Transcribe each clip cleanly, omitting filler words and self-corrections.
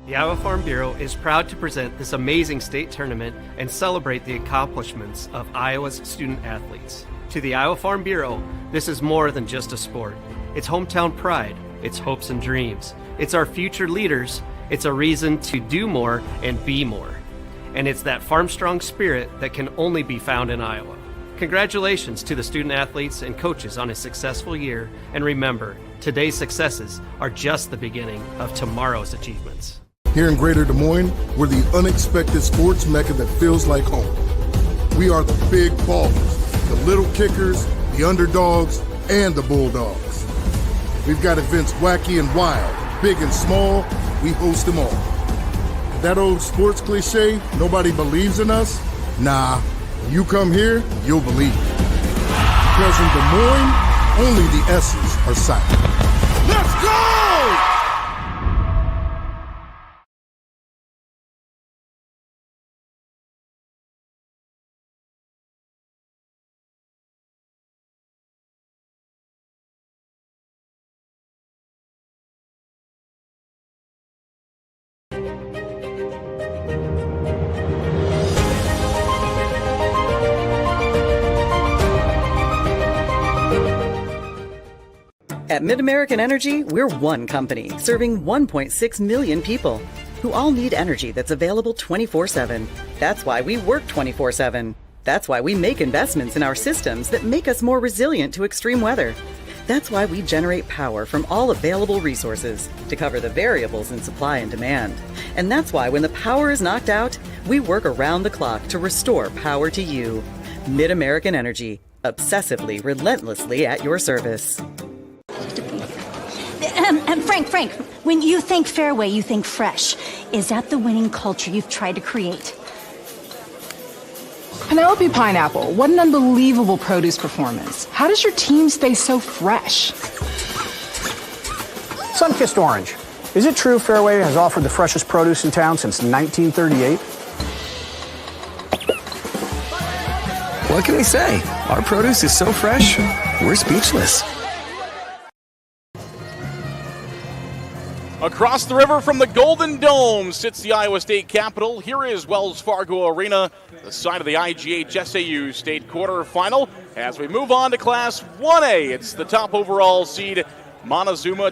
The Iowa Farm Bureau is proud to present this amazing state tournament and celebrate the accomplishments of Iowa's student athletes. To the Iowa Farm Bureau, this is more than just a sport. It's hometown pride, it's hopes and dreams, it's our future leaders, it's a reason to do more and be more. And it's that farm strong spirit that can only be found in Iowa. Congratulations to the student athletes and coaches on a successful year, and remember, today's successes are just the beginning of tomorrow's achievements. Here in Greater Des Moines, we're the unexpected sports mecca that feels like home. We are the big ballers, the little kickers, the underdogs, and the bulldogs. We've got events wacky and wild, big and small, we host them all. That old sports cliche, nobody believes in us? Nah, when you come here, you'll believe it. Because in Des Moines, only the S's are silent. Let's go! At Mid-American Energy, we're one company serving 1.6 million people who all need energy that's available 24/7. That's why we work 24/7. That's why we make investments in our systems that make us more resilient to extreme weather. That's why we generate power from all available resources to cover the variables in supply and demand. And that's why when the power is knocked out, we work around the clock to restore power to you. Mid-American Energy, obsessively, relentlessly at your service. Frank, when you think Fairway, you think fresh. Is that the winning culture you've tried to create? Penelope Pineapple, what an unbelievable produce performance. How does your team stay so fresh? Sunkissed Orange. Is it true Fairway has offered the freshest produce in town since 1938? What can we say? Our produce is so fresh, we're speechless. Across the river from the Golden Dome sits the Iowa State Capitol. Here is Wells Fargo Arena, the site of the IGHSAU State Quarterfinal. As we move on to Class 1A, it's the top overall seed, Montezuma,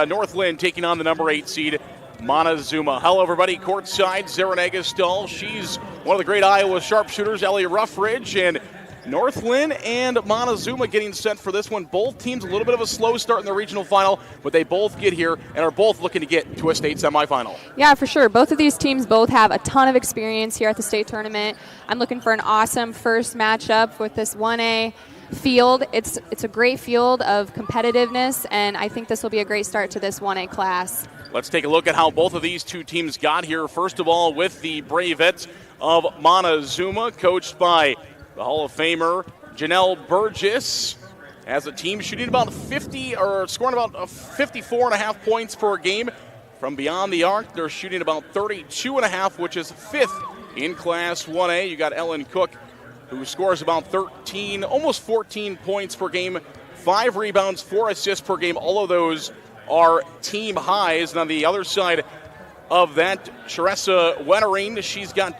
North Linn taking on the number 8 seed, Montezuma. Hello, everybody. Courtside, Zarenaga Stahl. She's one of the great Iowa sharpshooters, Ellie Ruffridge, and North Linn and Montezuma getting set for this one. Both teams a little bit of a slow start in the regional final, but they both get here and are both looking to get to a state semifinal. Yeah, for sure. Both of these teams both have a ton of experience here at the state tournament. I'm looking for an awesome first matchup with this 1A field. It's a great field of competitiveness, and I think this will be a great start to this 1A class. Let's take a look at how both of these two teams got here. First of all, with the Bravettes of Montezuma, coached by the Hall of Famer Janelle Burgess, as a team shooting about 50 or scoring about 54.5 points per game from beyond the arc. They're shooting about 32.5, which is 5th in Class 1A. You got Ellen Cook, who scores about 13, almost 14 points per game, 5 rebounds, 4 assists per game. All of those are team highs. And on the other side of that, Sharessa Wettering, she's got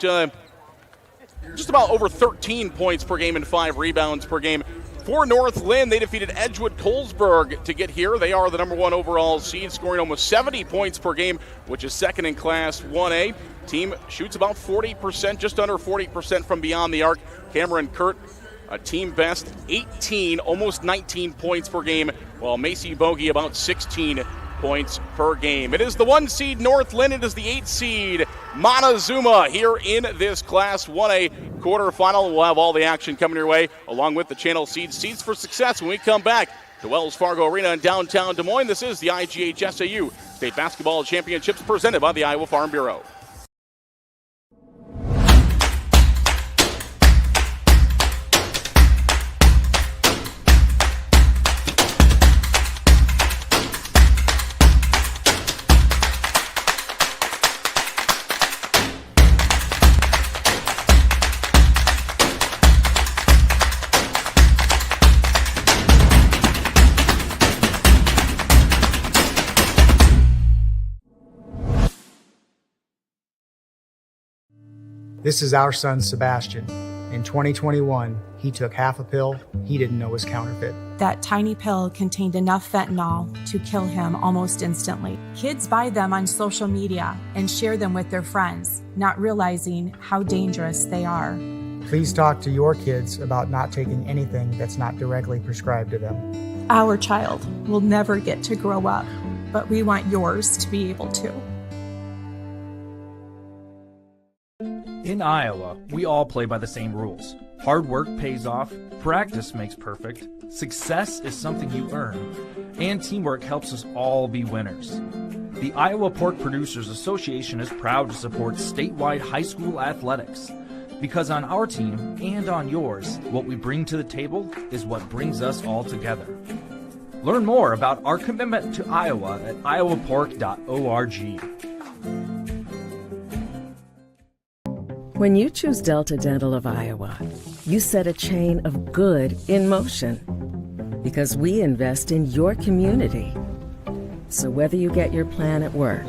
just about over 13 points per game and 5 rebounds per game. For North Linn, they defeated Edgewood Colesburg to get here. They are the number 1 overall seed, scoring almost 70 points per game, which is 2nd in Class 1A. Team shoots about 40%, just under 40% from beyond the arc. Cameron Kurt, a team best 18, almost 19 points per game, while Macy Bogey about 16 points per game. It is the 1 seed North Linn. It is the 8 seed Montezuma here in this Class 1A quarterfinal. We'll have all the action coming your way, along with the channel Seeds for Success, when we come back to Wells Fargo Arena in downtown Des Moines. This is the IGHSAU State Basketball Championships presented by the Iowa Farm Bureau. This is our son, Sebastian. In 2021, he took half a pill he didn't know was counterfeit. That tiny pill contained enough fentanyl to kill him almost instantly. Kids buy them on social media and share them with their friends, not realizing how dangerous they are. Please talk to your kids about not taking anything that's not directly prescribed to them. Our child will never get to grow up, but we want yours to be able to. In Iowa, we all play by the same rules. Hard work pays off, practice makes perfect, success is something you earn, and teamwork helps us all be winners. The Iowa Pork Producers Association is proud to support statewide high school athletics. Because on our team and on yours, what we bring to the table is what brings us all together. Learn more about our commitment to Iowa at iowapork.org. When you choose Delta Dental of Iowa, you set a chain of good in motion because we invest in your community. So whether you get your plan at work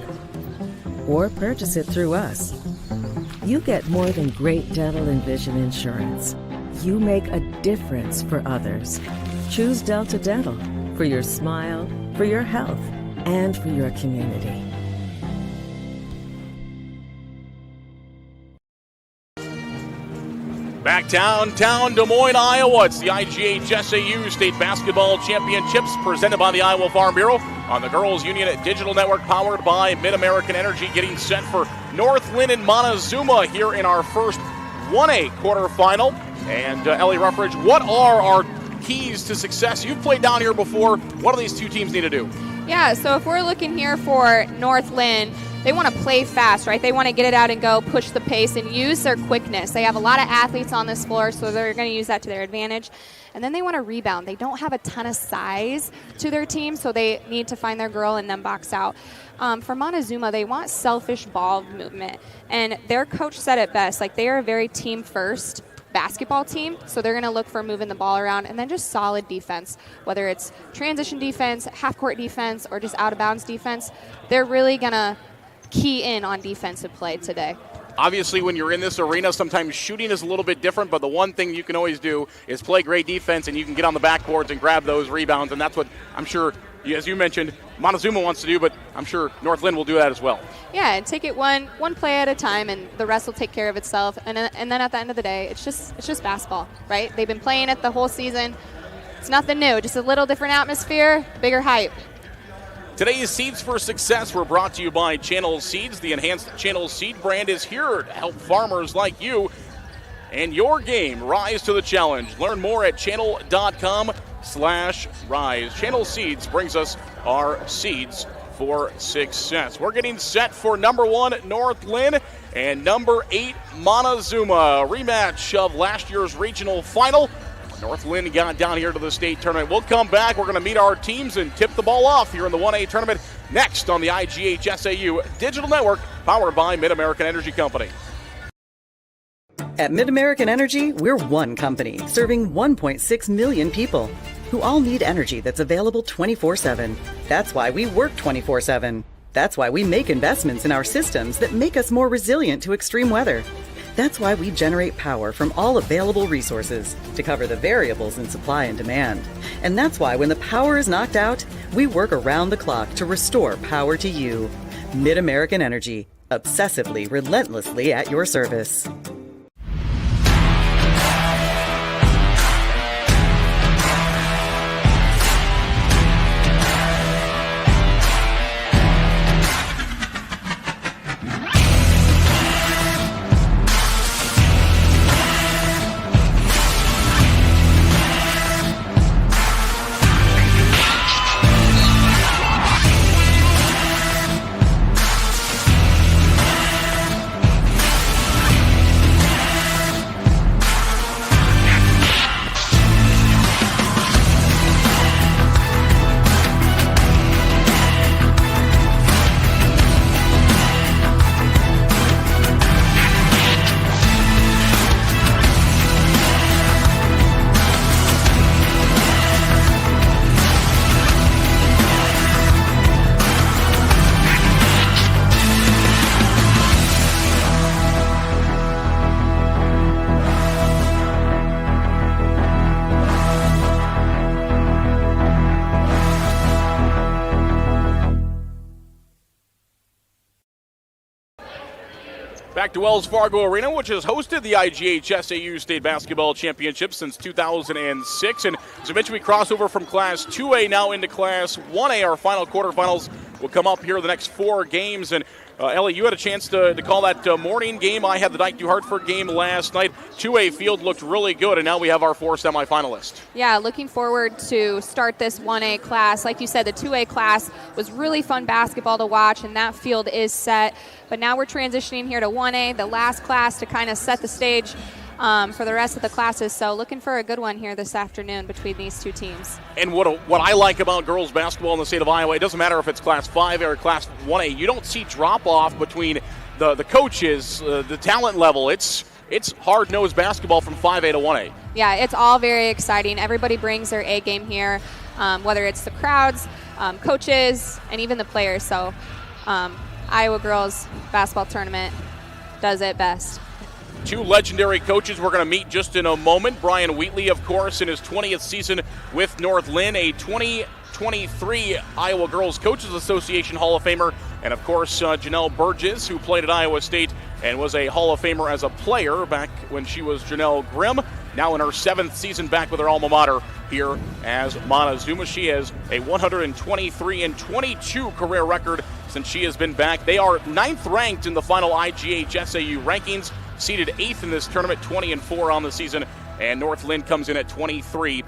or purchase it through us, you get more than great dental and vision insurance. You make a difference for others. Choose Delta Dental for your smile, for your health, and for your community. Back downtown Des Moines, Iowa. It's the IGHSAU State Basketball Championships presented by the Iowa Farm Bureau on the Girls Union Digital Network, powered by Mid-American Energy, getting set for North Linn and Montezuma here in our first 1A quarterfinal. And Ellie Ruffridge, what are our keys to success? You've played down here before. What do these two teams need to do? Yeah, so if we're looking here for North Linn, they want to play fast, right? They want to get it out and go, push the pace, and use their quickness. They have a lot of athletes on this floor, so they're going to use that to their advantage. And then they want to rebound. They don't have a ton of size to their team, so they need to find their girl and then box out. For Montezuma, they want selfish ball movement. And their coach said it best, like they are a very team-first basketball team, so they're going to look for moving the ball around and then just solid defense, whether it's transition defense, half-court defense, or just out-of-bounds defense. They're really going to key in on defensive play today. Obviously, when you're in this arena, sometimes shooting is a little bit different, but the one thing you can always do is play great defense, and you can get on the backboards and grab those rebounds, and that's what I'm sure, as you mentioned, Montezuma wants to do, but I'm sure North Linn will do that as well. Yeah, and take it one play at a time, and the rest will take care of itself. And then at the end of the day, it's just basketball, right? They've been playing it the whole season. It's nothing new, just a little different atmosphere, bigger hype. Today's Seeds for Success were brought to you by Channel Seeds. The enhanced Channel Seed brand is here to help farmers like you and your game rise to the challenge. Learn more at channel.com/rise. Channel Seeds brings us our Seeds for Success. We're getting set for number 1, North Linn, and number 8, Montezuma. A rematch of last year's regional final. North Linn got down here to the state tournament. We'll come back. We're going to meet our teams and tip the ball off here in the 1A tournament next on the IGHSAU Digital Network, powered by Mid-American Energy Company. At Mid-American Energy, we're one company serving 1.6 million people who all need energy that's available 24/7. That's why we work 24/7. That's why we make investments in our systems that make us more resilient to extreme weather. That's why we generate power from all available resources to cover the variables in supply and demand. And that's why when the power is knocked out, we work around the clock to restore power to you. Mid-American Energy, obsessively, relentlessly at your service. Back to Wells Fargo Arena, which has hosted the IGHSAU State Basketball Championship since 2006. And as I mentioned, we cross over from Class 2A now into Class 1A. Our final quarterfinals will come up here the next 4 games. And Ellie, you had a chance to call that morning game. I had the Dyke New Hartford game last night. 2A field looked really good, and now we have our 4 semifinalists. Yeah, looking forward to start this 1A class. Like you said, the 2A class was really fun basketball to watch, and that field is set. But now we're transitioning here to 1A, the last class to kind of set the stage for the rest of the classes. So looking for a good one here this afternoon between these two teams. And what I like about girls basketball in the state of Iowa, it doesn't matter if it's Class 5 or Class 1A. You don't see drop-off between the coaches, the talent level. It's hard-nosed basketball from 5A to 1A. Yeah, it's all very exciting. Everybody brings their A game here, whether it's the crowds, coaches, and even the players. So Iowa girls basketball tournament does it best. 2 legendary coaches we're going to meet just in a moment. Brian Wheatley, of course, in his 20th season with North Linn, a 2023 Iowa Girls Coaches Association Hall of Famer. And, of course, Janelle Burgess, who played at Iowa State and was a Hall of Famer as a player back when she was Janelle Grimm. Now in her 7th season back with her alma mater here as Montezuma. She has a 123-22 career record since she has been back. They are 9th ranked in the final IGHSAU rankings, seeded 8th in this tournament, 20-4 on the season. And North Linn comes in at 23-1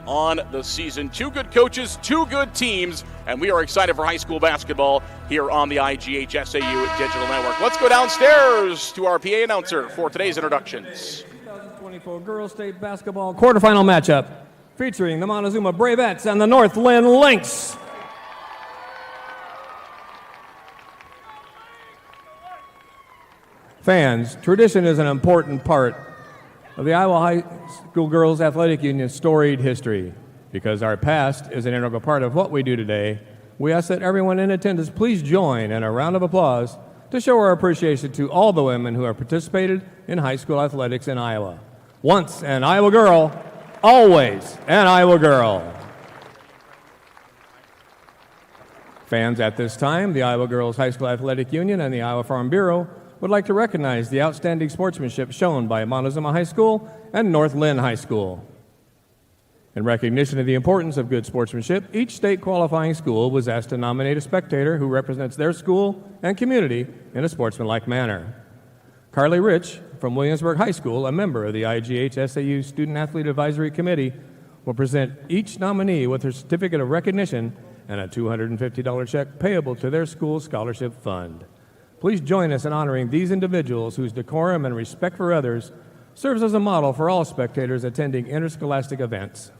on the season. 2 good coaches, 2 good teams, and we are excited for high school basketball here on the IGHSAU Digital Network. Let's go downstairs to our PA announcer for today's introductions. 2024 Girls State Basketball Quarterfinal matchup featuring the Montezuma Bravettes and the North Linn Lynx. Fans, tradition is an important part of the Iowa High School Girls Athletic Union's storied history. Because our past is an integral part of what we do today, we ask that everyone in attendance please join in a round of applause to show our appreciation to all the women who have participated in high school athletics in Iowa. Once an Iowa girl, always an Iowa girl. Fans, at this time, the Iowa Girls High School Athletic Union and the Iowa Farm Bureau would like to recognize the outstanding sportsmanship shown by Montezuma High School and North Linn High School. In recognition of the importance of good sportsmanship, each state qualifying school was asked to nominate a spectator who represents their school and community in a sportsmanlike manner. Carly Rich from Williamsburg High School, a member of the IGHSAU Student Athlete Advisory Committee, will present each nominee with her certificate of recognition and a $250 check payable to their school scholarship fund. Please join us in honoring these individuals whose decorum and respect for others serves as a model for all spectators attending interscholastic events.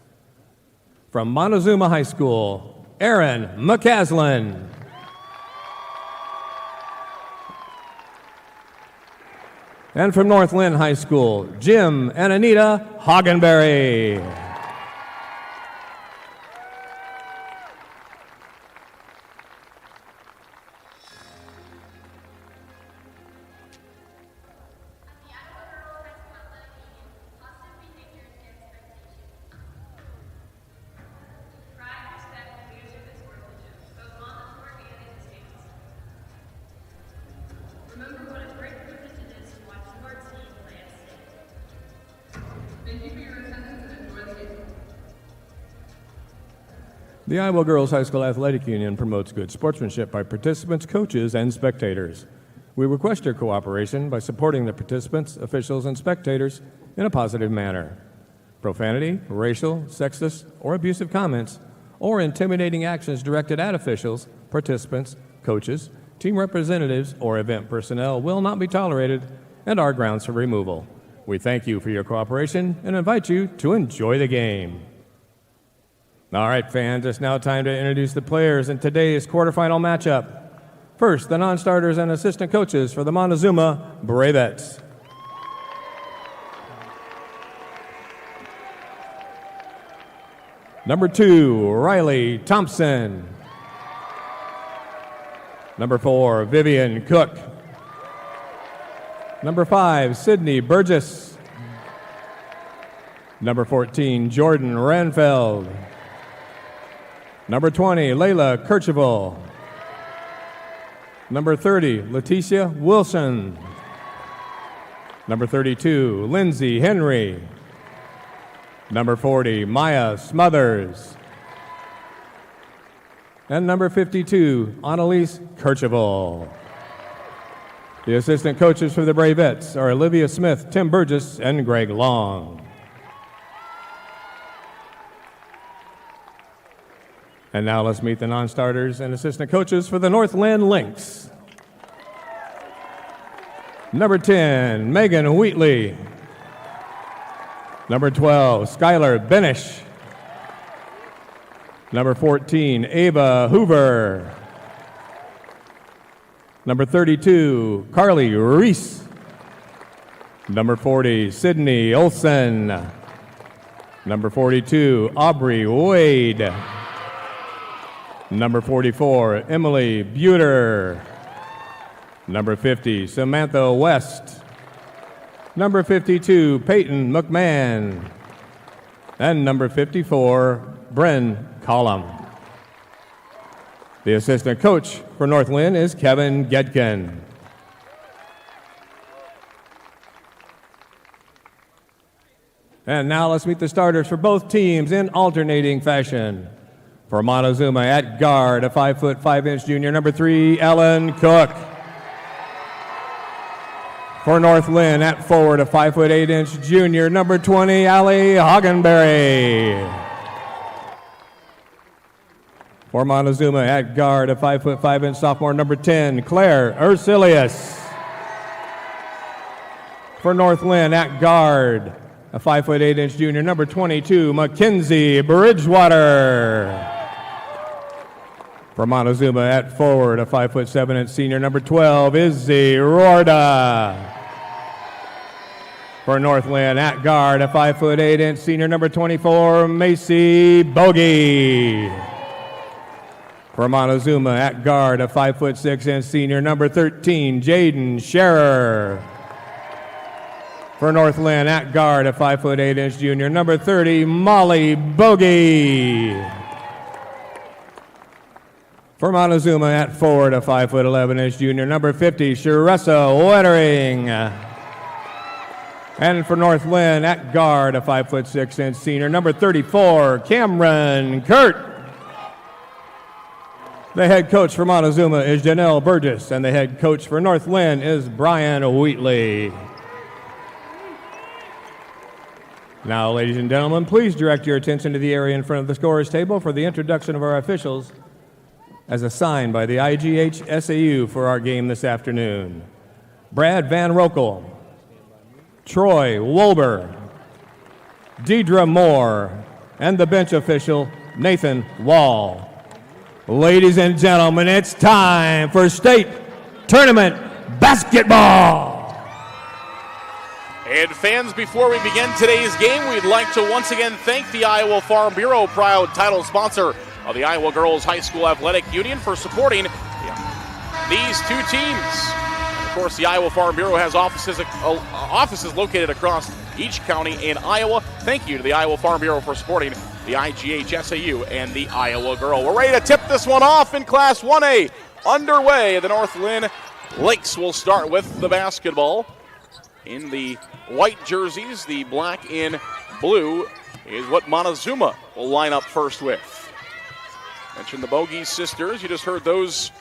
From Montezuma High School, Aaron McCaslin. And from North Linn High School, Jim and Anita Hoggenberry. The Iowa Girls High School Athletic Union promotes good sportsmanship by participants, coaches, and spectators. We request your cooperation by supporting the participants, officials, and spectators in a positive manner. Profanity, racial, sexist, or abusive comments, or intimidating actions directed at officials, participants, coaches, team representatives, or event personnel will not be tolerated and are grounds for removal. We thank you for your cooperation and invite you to enjoy the game. All right, fans, it's now time to introduce the players in today's quarterfinal matchup. First, the non-starters and assistant coaches for the Montezuma Bravettes. Number 2, Riley Thompson. Number 4, Vivian Cook. Number 5, Sydney Burgess. Number 14, Jordan Ranfeld. Number 20, Layla Kirchhoff. Number 30, Leticia Wilson. Number 32, Lindsay Henry. Number 40, Maya Smothers. And number 52, Annalise Kercheval. The assistant coaches for the Bravettes are Olivia Smith, Tim Burgess, and Greg Long. And now let's meet the non-starters and assistant coaches for the North Linn Lynx. Number 10, Megan Wheatley. Number 12, Skylar Benish. Number 14, Ava Hoover. Number 32, Carly Reese. Number 40, Sydney Olson. Number 42, Aubrey Wade. Number 44, Emily Buter. Number 50, Samantha West. Number 52, Peyton McMahon. And number 54, Bren Collum. The assistant coach for North Linn is Kevin Gedkin. And now let's meet the starters for both teams in alternating fashion. For Montezuma at guard, a 5'5" junior, number 3, Ellen Cook. For North Linn at forward, a 5'8" junior, number 20, Allie Hagenberry. For Montezuma at guard, a 5'5" sophomore, number 10, Claire Ursilius. For North Linn at guard, a 5'8" junior, number 22, Mackenzie Bridgewater. For Montezuma at forward, a 5'7" senior, number 12, Izzy Rorda. For North Linn at guard, a 5'8" senior, number 24, Macy Bogey. For Montezuma at guard, a 5'6" senior, number 13, Jaden Scherer. For North Linn at guard, a 5'8" junior, number 30, Molly Bogey. For Montezuma at forward, a 5'11" junior, number 50, Sharessa Wettering. And for North Linn at guard, a 5'6" senior, number 34, Cameron Kurt. The head coach for Montezuma is Janelle Burgess, and the head coach for North Linn is Brian Wheatley. Now, ladies and gentlemen, please direct your attention to the area in front of the scorer's table for the introduction of our officials as assigned by the IGHSAU for our game this afternoon. Brad Van Rokel, Troy Wolber, Deidre Moore, and the bench official, Nathan Wall. Ladies and gentlemen, it's time for state tournament basketball. And fans, before we begin today's game, we'd like to once again thank the Iowa Farm Bureau, proud title sponsor of the Iowa Girls High School Athletic Union, for supporting these two teams. And of course, the Iowa Farm Bureau has offices located across each county in Iowa. Thank you to the Iowa Farm Bureau for supporting the IGHSAU and the Iowa Girl. We're ready to tip this one off in Class 1A. Underway, the North Linn Lakes will start with the basketball. In the white jerseys, the black and blue is what Montezuma will line up first with. Mentioned the Bogey sisters. You just heard those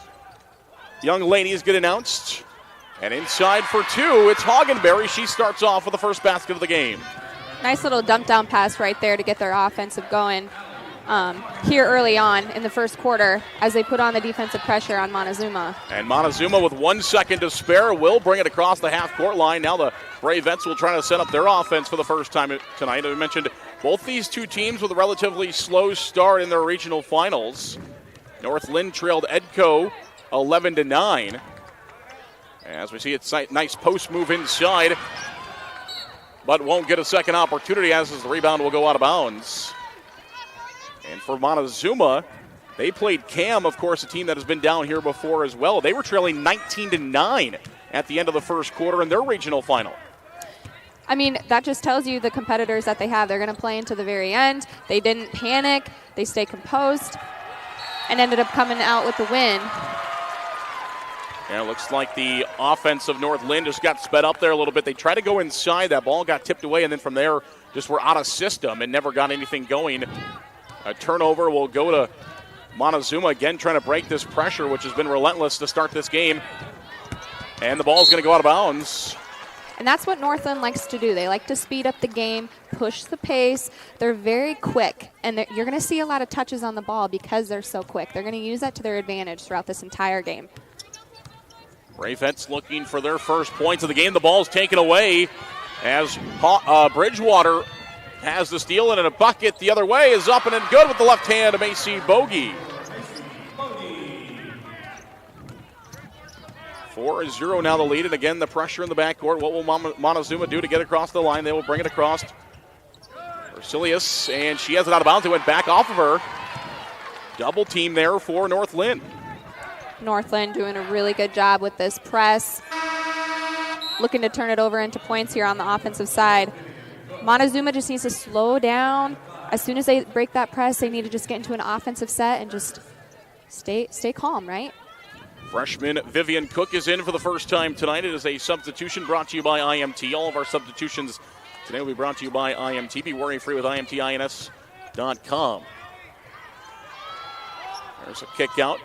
young ladies get announced. And inside for two, it's Hagenberry. She starts off with the first basket of the game. Nice little dump down pass right there to get their offensive going here early on in the first quarter as they put on the defensive pressure on Montezuma. And Montezuma, with 1 second to spare, will bring it across the half-court line. Now the Bravettes will try to set up their offense for the first time tonight. We mentioned both these two teams with a relatively slow start in their regional finals. North Linn trailed Edco 11-9. As we see, it's a nice post move inside, but won't get a second opportunity as the rebound will go out of bounds. And for Montezuma, they played Cam, of course, a team that has been down here before as well. They were trailing 19-9 at the end of the first quarter in their regional final. I mean, that just tells you the competitors that they have. They're going to play into the very end. They didn't panic. They stayed composed and ended up coming out with the win. Yeah, it looks like the offense of North Linn just got sped up there a little bit. They tried to go inside. That ball got tipped away, and then from there just were out of system and never got anything going. A turnover will go to Montezuma, again trying to break this pressure, which has been relentless to start this game. And the ball's going to go out of bounds. And that's what North Linn likes to do. They like to speed up the game, push the pace. They're very quick, and you're going to see a lot of touches on the ball because they're so quick. They're going to use that to their advantage throughout this entire game. Bravehettes looking for their first points of the game. The ball's taken away as Bridgewater has the steal, and in a bucket the other way is up and in good with the left hand of Macy Bogey. 4-0 now the lead, and again the pressure in the backcourt. What will Montezuma do to get across the line? They will bring it across. Ursilius, and she has it out of bounds. It went back off of her. Double team there for North Linn. North Linn doing a really good job with this press. Looking to turn it over into points here on the offensive side. Montezuma just needs to slow down. As soon as they break that press, they need to just get into an offensive set and just stay calm, right? Freshman Vivian Cook is in for the first time tonight. It is a substitution brought to you by IMT. All of our substitutions today will be brought to you by IMT. Be worry-free with IMTINS.com. There's a kick out.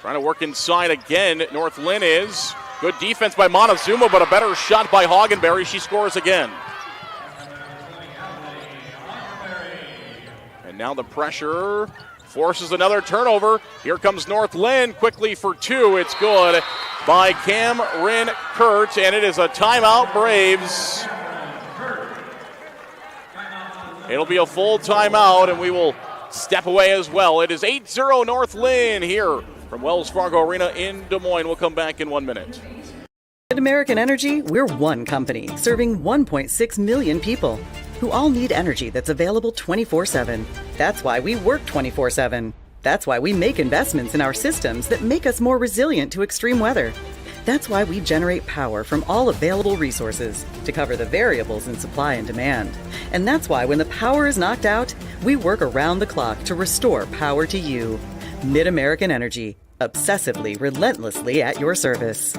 Trying to work inside again. North Linn is. Good defense by Montezuma, but a better shot by Hagenberry. She scores again. And now the pressure forces another turnover. Here comes North Linn quickly for two. It's good by Cameron Kurt, and it is a timeout, Braves. It'll be a full timeout, and we will step away as well. It is 8-0 North Linn here from Wells Fargo Arena in Des Moines. We'll come back in 1 minute. At American Energy, we're one company serving 1.6 million people who all need energy that's available 24/7. That's why we work 24/7. That's why we make investments in our systems that make us more resilient to extreme weather. That's why we generate power from all available resources to cover the variables in supply and demand. And that's why when the power is knocked out, we work around the clock to restore power to you. Mid-American Energy, obsessively, relentlessly at your service.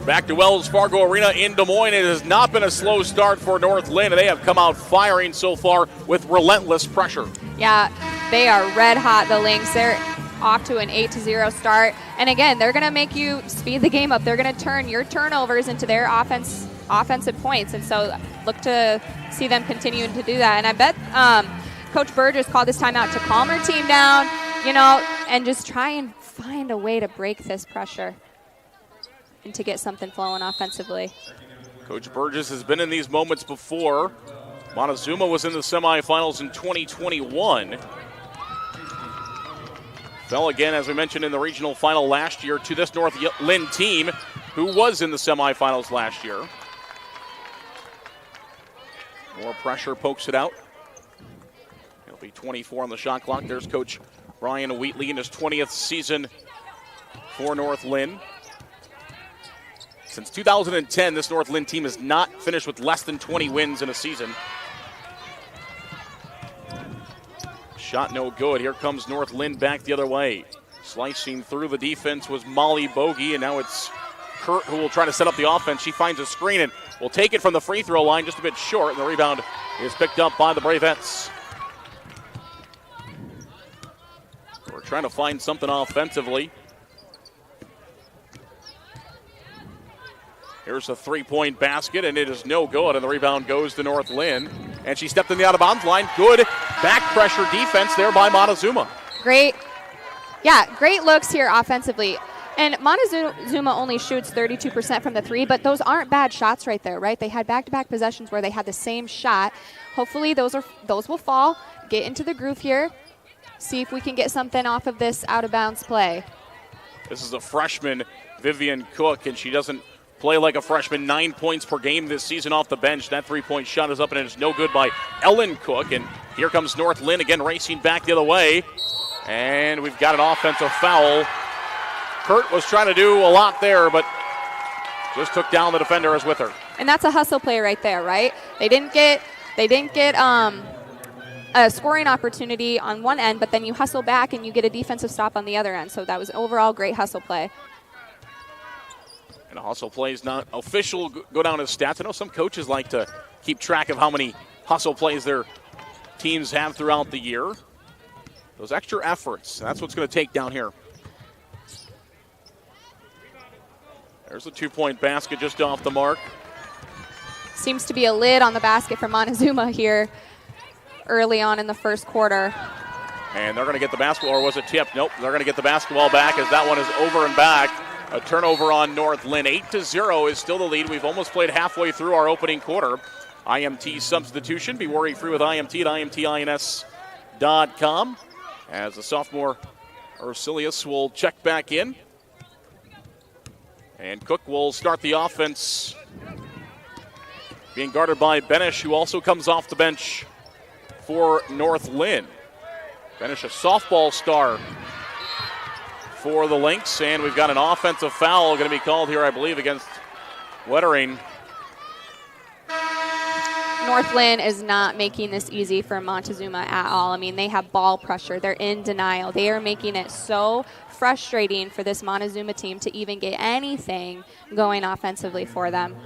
Back to Wells Fargo Arena in Des Moines. It has not been a slow start for North Linn, and they have come out firing so far with relentless pressure. Yeah, they are red hot, the Lynx. They're off to an 8-0 start. And again, they're going to make you speed the game up. They're going to turn your turnovers into their offensive points. And so look to see them continuing to do that. And I bet Coach Burgess called this timeout to calm her team down, and just try and find a way to break this pressure and to get something flowing offensively. Coach Burgess has been in these moments before. Montezuma was in the semifinals in 2021. Fell again, as we mentioned, in the regional final last year to this North Linn team who was in the semifinals last year. More pressure, pokes it out. It'll be 24 on the shot clock. There's Coach Brian Wheatley in his 20th season for North Linn. Since 2010, this North Linn team has not finished with less than 20 wins in a season. Shot no good. Here comes North Linn back the other way. Slicing through the defense was Molly Bogey, and now it's Kurt who will try to set up the offense. She finds a screen and will take it from the free throw line just a bit short, and the rebound is picked up by the Bravettes. We're trying to find something offensively. Here's a three-point basket, and it is no good, and the rebound goes to North Linn. And she stepped in the out-of-bounds line. Good back pressure defense there by Montezuma. Great looks here offensively. And Montezuma only shoots 32% from the three, but those aren't bad shots right there, right? They had back-to-back possessions where they had the same shot. Hopefully those will fall, get into the groove here, see if we can get something off of this out-of-bounds play. This is a freshman, Vivian Cook, and she doesn't play like a freshman. 9 points per game this season off the bench. That three-point shot is up, and it is no good by Ellen Cook. And here comes North Linn again racing back the other way. And we've got an offensive foul. Kurt was trying to do a lot there, but just took down the defender as with her. And that's a hustle play right there, right? They didn't get a scoring opportunity on one end, but then you hustle back and you get a defensive stop on the other end. So that was overall great hustle play. And a hustle play is not official, go down as stats. I know some coaches like to keep track of how many hustle plays their teams have throughout the year. Those extra efforts, that's what's going to take down here. There's a 2-point basket just off the mark. Seems to be a lid on the basket for Montezuma here early on in the first quarter. And they're going to get the basketball, or was it tipped? Nope, they're going to get the basketball back as that one is over and back. A turnover on North Linn. 8-0 is still the lead. We've almost played halfway through our opening quarter. IMT substitution. Be worry-free with IMT at IMTINS.com. As the sophomore Ursilius will check back in. And Cook will start the offense. Being guarded by Benish, who also comes off the bench for North Linn. Benish, a softball star for the Lynx, and we've got an offensive foul going to be called here, I believe, against Wettering. North Linn is not making this easy for Montezuma at all. I mean, they have ball pressure. They're in denial. They are making it so frustrating for this Montezuma team to even get anything going offensively for them.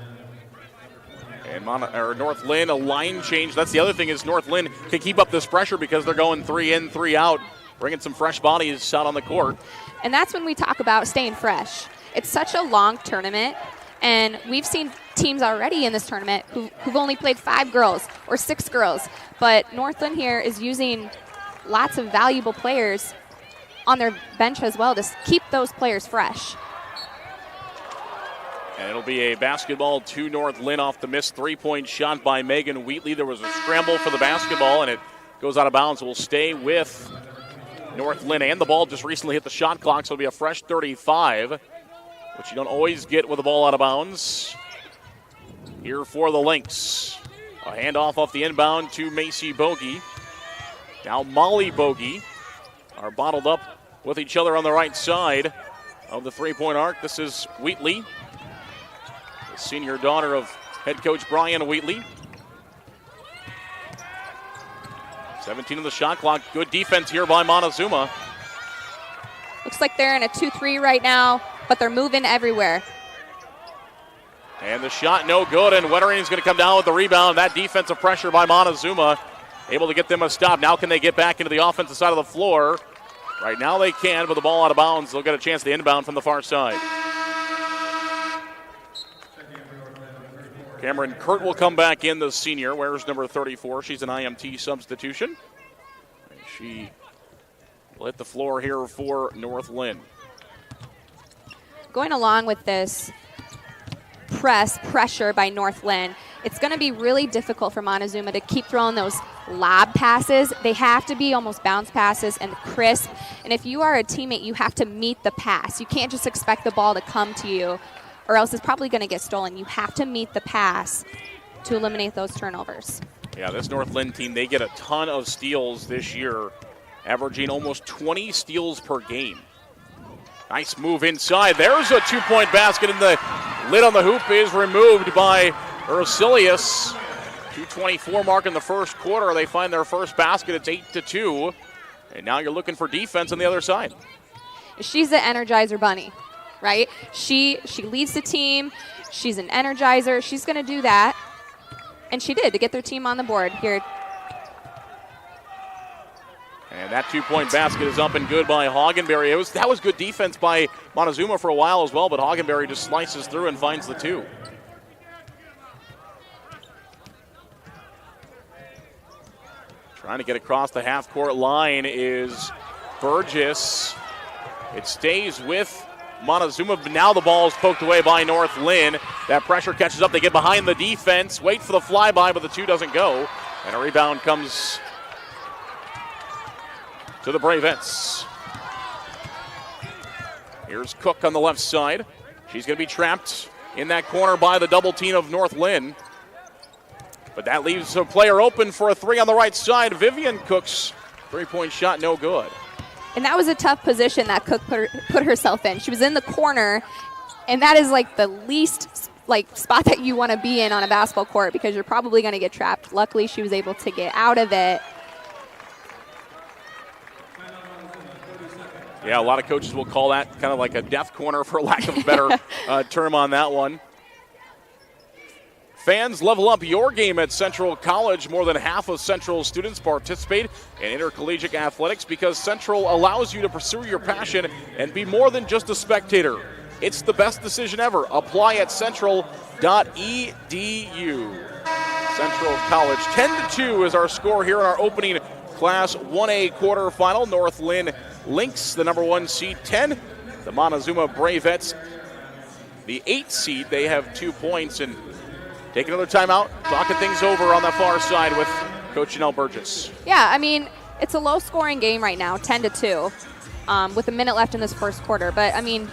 And North Linn, a line change. That's the other thing, is North Linn can keep up this pressure because they're going 3 in, 3 out, bringing some fresh bodies out on the court. And that's when we talk about staying fresh. It's such a long tournament, and we've seen teams already in this tournament who've only played 5 girls or 6 girls. But North Linn here is using lots of valuable players on their bench as well to keep those players fresh. And it'll be a basketball to North Linn off the missed 3-point shot by Megan Wheatley. There was a scramble for the basketball, and it goes out of bounds. We'll stay with North Linn, and the ball just recently hit the shot clock, so it'll be a fresh 35, which you don't always get with the ball out of bounds. Here for the Lynx. A handoff off the inbound to Macy Bogey. Now Molly Bogey are bottled up with each other on the right side of the 3-point arc. This is Wheatley, the senior daughter of head coach Brian Wheatley. 17 on the shot clock. Good defense here by Montezuma. Looks like they're in a 2-3 right now, but they're moving everywhere. And the shot no good, and Wettering is going to come down with the rebound. That defensive pressure by Montezuma able to get them a stop. Now can they get back into the offensive side of the floor? Right now they can, but the ball out of bounds. They'll get a chance to inbound from the far side. Cameron Kurt will come back in, the senior. Wears number 34. She's an IMT substitution. And she will hit the floor here for North Linn. Going along with this pressure by North Linn, it's going to be really difficult for Montezuma to keep throwing those lob passes. They have to be almost bounce passes and crisp. And if you are a teammate, you have to meet the pass. You can't just expect the ball to come to you, or else it's probably going to get stolen. You have to meet the pass to eliminate those turnovers. Yeah, this North Linn team, they get a ton of steals this year, averaging almost 20 steals per game. Nice move inside. There's a 2-point basket, and the lid on the hoop is removed by Ursilius. 2:24 mark in the first quarter. They find their first basket. It's 8-2. And now you're looking for defense on the other side. She's the Energizer Bunny, right? She leads the team. She's an Energizer. She's going to do that. And she did to get their team on the board here. And that 2-point basket is up and good by Hagenberry. That was good defense by Montezuma for a while as well, but Hagenberry just slices through and finds the 2. Trying to get across the half-court line is Burgess. It stays with Montezuma, but now the ball is poked away by North Linn. That pressure catches up. They get behind the defense, wait for the flyby, but the 2 doesn't go. And a rebound comes to the Bravettes. Here's Cook on the left side. She's going to be trapped in that corner by the double team of North Linn. But that leaves a player open for a 3 on the right side. Vivian Cook's 3-point shot, no good. And that was a tough position that Cook put herself in. She was in the corner, and that is like the least spot that you want to be in on a basketball court because you're probably going to get trapped. Luckily, she was able to get out of it. Yeah, a lot of coaches will call that kind of like a death corner, for lack of a better term on that one. Fans, level up your game at Central College. More than half of Central students participate in intercollegiate athletics because Central allows you to pursue your passion and be more than just a spectator. It's the best decision ever. Apply at central.edu. Central College, 10-2 is our score here in our opening Class 1A quarterfinal. North Linn Lynx, the number 1 seed, 10. The Montezuma Bravettes, the 8 seed, they have 2 points. And take another timeout, talking things over on the far side with Coach Janelle Burgess. Yeah, I mean, it's a low-scoring game right now, 10-2, with a minute left in this first quarter. But, I mean,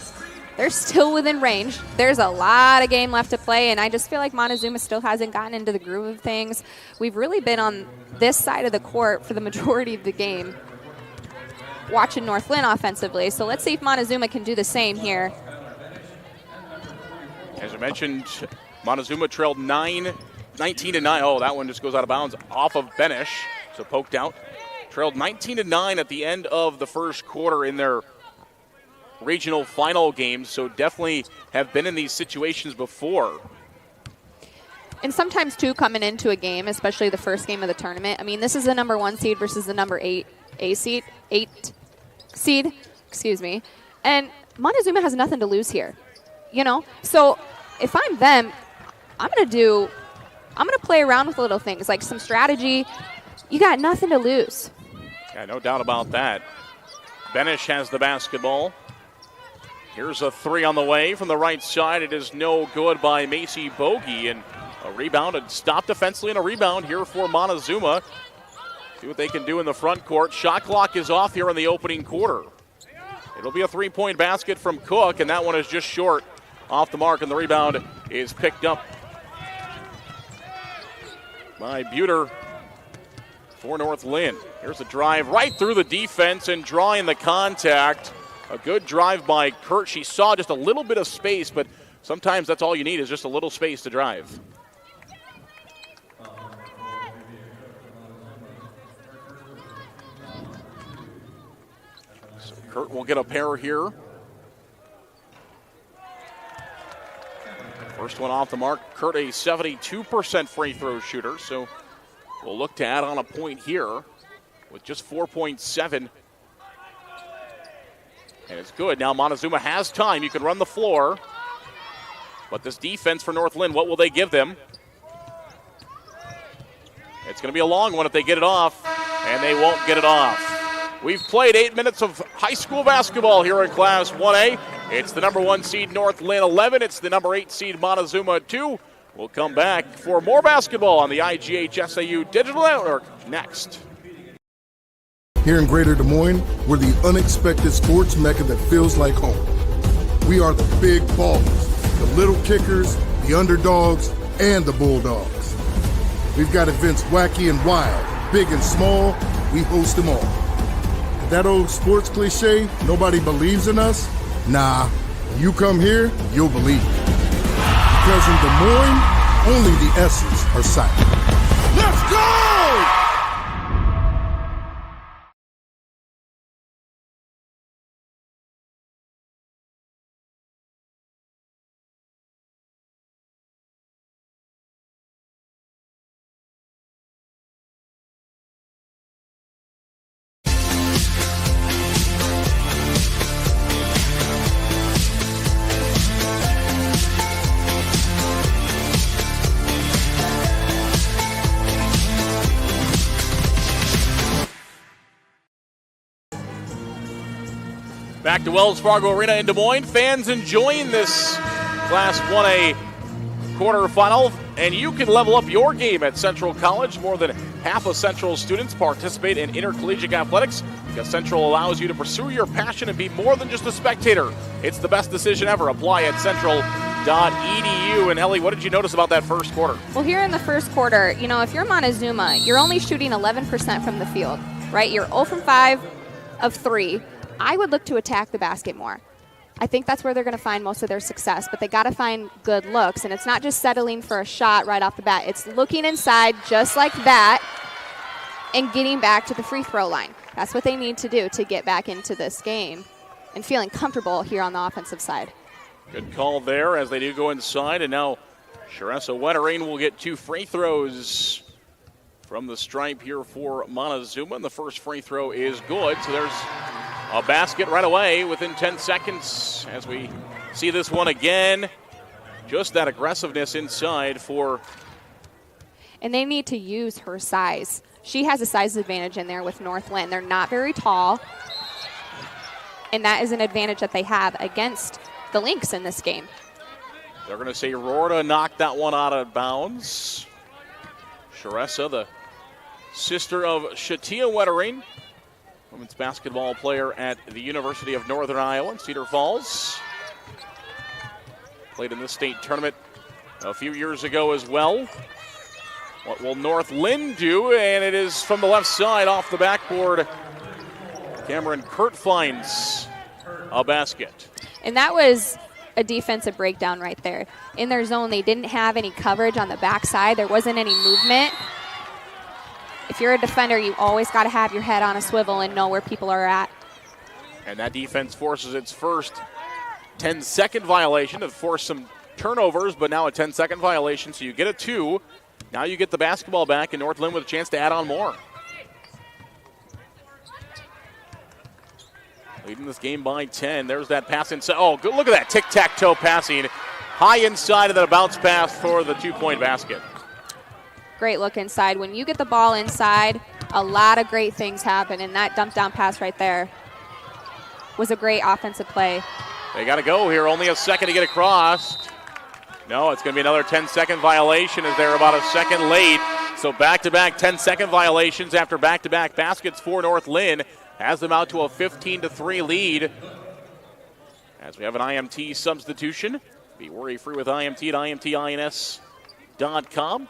they're still within range. There's a lot of game left to play, and I just feel like Montezuma still hasn't gotten into the groove of things. We've really been on this side of the court for the majority of the game, watching North Linn offensively. So let's see if Montezuma can do the same here. As I mentioned, Montezuma trailed 19-9. Oh, that one just goes out of bounds off of Benish, so poked out. Trailed 19-9 at the end of the first quarter in their regional final games, so definitely have been in these situations before. And sometimes, too, coming into a game, especially the first game of the tournament, I mean, this is the number 1 seed versus the number 8 seed, excuse me, and Montezuma has nothing to lose here, you know? So if I'm them, I'm going to play around with little things, like some strategy. You got nothing to lose. Yeah, no doubt about that. Benish has the basketball. Here's a 3 on the way from the right side. It is no good by Macy Bogey, and a rebound and stopped defensively, and a rebound here for Montezuma. See what they can do in the front court. Shot clock is off here in the opening quarter. It'll be a 3-point basket from Cook, and that one is just short off the mark, and the rebound is picked up by Buter for North Linn. Here's a drive right through the defense and drawing the contact. A good drive by Kurt. She saw just a little bit of space, but sometimes that's all you need is just a little space to drive. So Kurt will get a pair here. First one off the mark. Kurt, a 72% free throw shooter, so we'll look to add on a point here with just 4.7. And it's good. Now Montezuma has time. You can run the floor. But this defense for North Linn, what will they give them? It's going to be a long one if they get it off, and they won't get it off. We've played 8 minutes of high school basketball here in Class 1A. It's the number 1 seed North Linn 11. It's the number 8 seed Montezuma 2. We'll come back for more basketball on the IGHSAU Digital Network next. Here in Greater Des Moines, we're the unexpected sports mecca that feels like home. We are the big ballers, the little kickers, the underdogs, and the bulldogs. We've got events wacky and wild, big and small, we host them all. That old sports cliche, nobody believes in us? Nah, when you come here, you'll believe it. Because in Des Moines, only the S's are silent. Let's go! Back to Wells Fargo Arena in Des Moines. Fans enjoying this Class 1A quarterfinal, and you can level up your game at Central College. More than half of Central students participate in intercollegiate athletics because Central allows you to pursue your passion and be more than just a spectator. It's the best decision ever. Apply at central.edu. And Ellie, what did you notice about that first quarter? Well, here in the first quarter, you know, if you're Montezuma, you're only shooting 11% from the field, right? You're 0 from 5 of 3. I would look to attack the basket more. I think that's where they're going to find most of their success, but they got to find good looks, and it's not just settling for a shot right off the bat. It's looking inside just like that and getting back to the free throw line. That's what they need to do to get back into this game. and feeling comfortable here on the offensive side. Good call there as they do go inside, and now IGHSAU Wettering will get 2 free throws from the stripe here for Montezuma, and the first free throw is good. So there's a basket right away within 10 seconds as we see this one again. Just that aggressiveness inside for... And they need to use her size. She has a size advantage in there with North Linn. They're not very tall, and that is an advantage that they have against the Lynx in this game. They're going to say Rorta knocked that one out of bounds. Sharessa, the sister of Shatia Wettering, women's basketball player at the University of Northern Iowa in Cedar Falls. Played in this state tournament a few years ago as well. What will North Linn do? And it is from the left side off the backboard. Cameron Kurt finds a basket. And that was a defensive breakdown right there. In their zone, they didn't have any coverage on the backside. There wasn't any movement. If you're a defender, you always got to have your head on a swivel and know where people are at. And that defense forces its first 10-second violation to force some turnovers, but now a 10-second violation, so you get a 2. Now you get the basketball back, and North Linn with a chance to add on more. Leading this game by 10. There's that pass inside. Oh, good. Look at that tic-tac-toe passing. High inside and then a bounce pass for the 2-point basket. Great look inside. When you get the ball inside, a lot of great things happen, and that dump-down pass right there was a great offensive play. They got to go here. Only a second to get across. No, it's going to be another 10-second violation as they're about a second late. So back-to-back 10-second violations after back-to-back baskets for North Linn. Has them out to a 15-3 lead. As we have an IMT substitution. Be worry-free with IMT at IMTINS.com.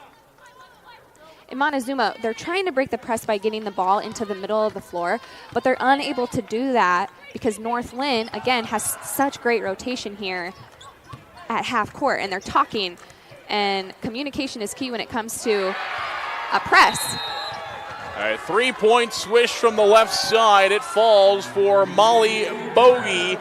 In Montezuma, they're trying to break the press by getting the ball into the middle of the floor, but they're unable to do that because North Linn, again, has such great rotation here at half court, and they're talking, and communication is key when it comes to a press. All right, 3-point swish from the left side. It falls for Molly Bogey.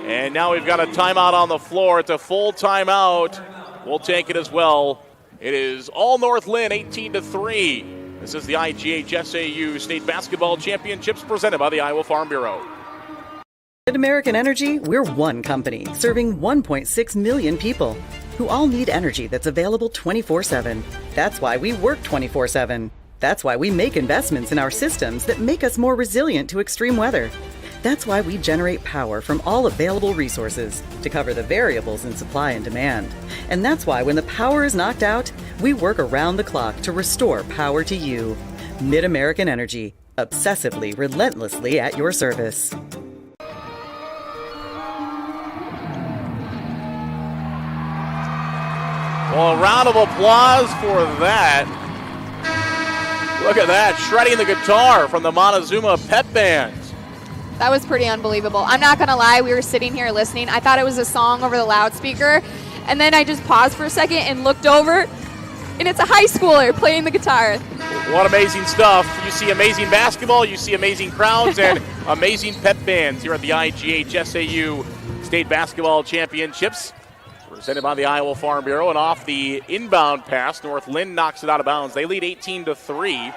And now we've got a timeout on the floor. It's a full timeout. We'll take it as well. It is all North Linn, 18-3. This is the IGHSAU State Basketball Championships presented by the Iowa Farm Bureau. At American Energy, we're one company serving 1.6 million people who all need energy that's available 24/7. That's why we work 24/7. That's why we make investments in our systems that make us more resilient to extreme weather. That's why we generate power from all available resources to cover the variables in supply and demand. And that's why when the power is knocked out, we work around the clock to restore power to you. Mid-American Energy, obsessively, relentlessly at your service. Well, a round of applause for that. Look at that, shredding the guitar from the Montezuma Pep Band. That was pretty unbelievable. I'm not going to lie, we were sitting here listening. I thought it was a song over the loudspeaker, and then I just paused for a second and looked over, and it's a high schooler playing the guitar. What amazing stuff. You see amazing basketball, you see amazing crowds, and amazing pep bands here at the IGHSAU State Basketball Championships. Presented by the Iowa Farm Bureau, and off the inbound pass, North Linn knocks it out of bounds. They lead 18-3.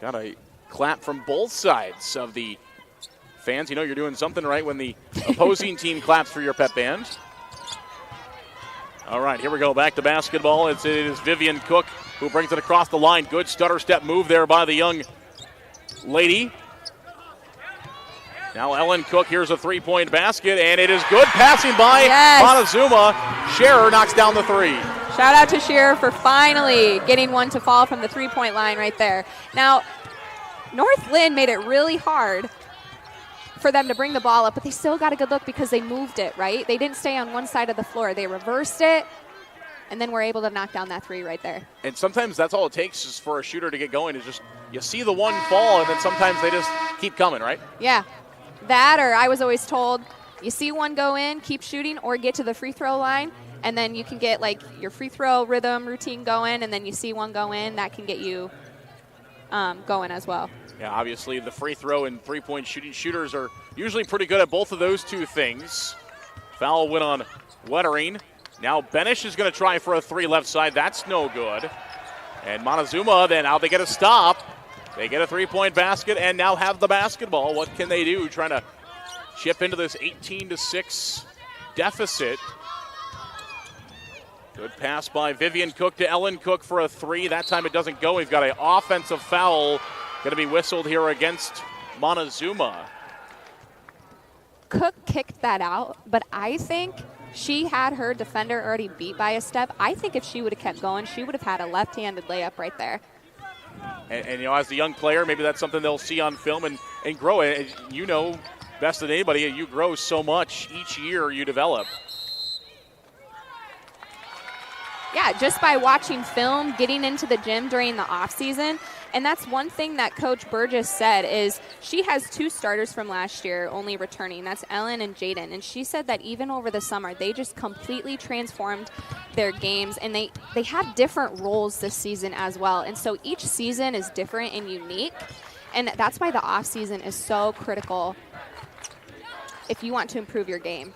Got a clap from both sides of the fans. You know you're doing something right when the opposing team claps for your pep band. All right, here we go. Back to basketball. It is Vivian Cook who brings it across the line. Good stutter step move there by the young lady. Now Ellen Cook, here's a 3-point basket, and it is good passing by Montezuma. Scherer knocks down the 3. Shout out to Scherer for finally getting one to fall from the 3-point line right there. Now, North Linn made it really hard for them to bring the ball up, but they still got a good look because they moved it, right? They didn't stay on one side of the floor. They reversed it, and then were able to knock down that 3 right there. And sometimes that's all it takes is for a shooter to get going, is just you see the one fall, and then sometimes they just keep coming, right? Yeah. That, or I was always told, you see one go in, keep shooting, or get to the free throw line, and then you can get like your free throw rhythm routine going, and then you see one go in, that can get you going as well. Yeah, obviously the free throw and three-point shooting shooters are usually pretty good at both of those two things. Foul went on Wettering. Now Benish is going to try for a three left side. That's no good. And Montezuma, then out they get a stop. They get a three-point basket and now have the basketball. What can they do? Trying to chip into this 18-6 deficit. Good pass by Vivian Cook to Ellen Cook for a three. That time it doesn't go. We've got an offensive foul going to be whistled here against Montezuma. Cook kicked that out, but I think she had her defender already beat by a step. I think if she would have kept going, she would have had a left-handed layup right there. And as a young player, maybe that's something they'll see on film and grow. And you know best than anybody, you grow so much each year you develop. Yeah, just by watching film, getting into the gym during the off season. And that's one thing that Coach Burgess said is she has two starters from last year only returning. That's Ellen and Jaden. And she said that even over the summer, they just completely transformed their games. And they have different roles this season as well. And so each season is different and unique. And that's why the off season is so critical if you want to improve your game.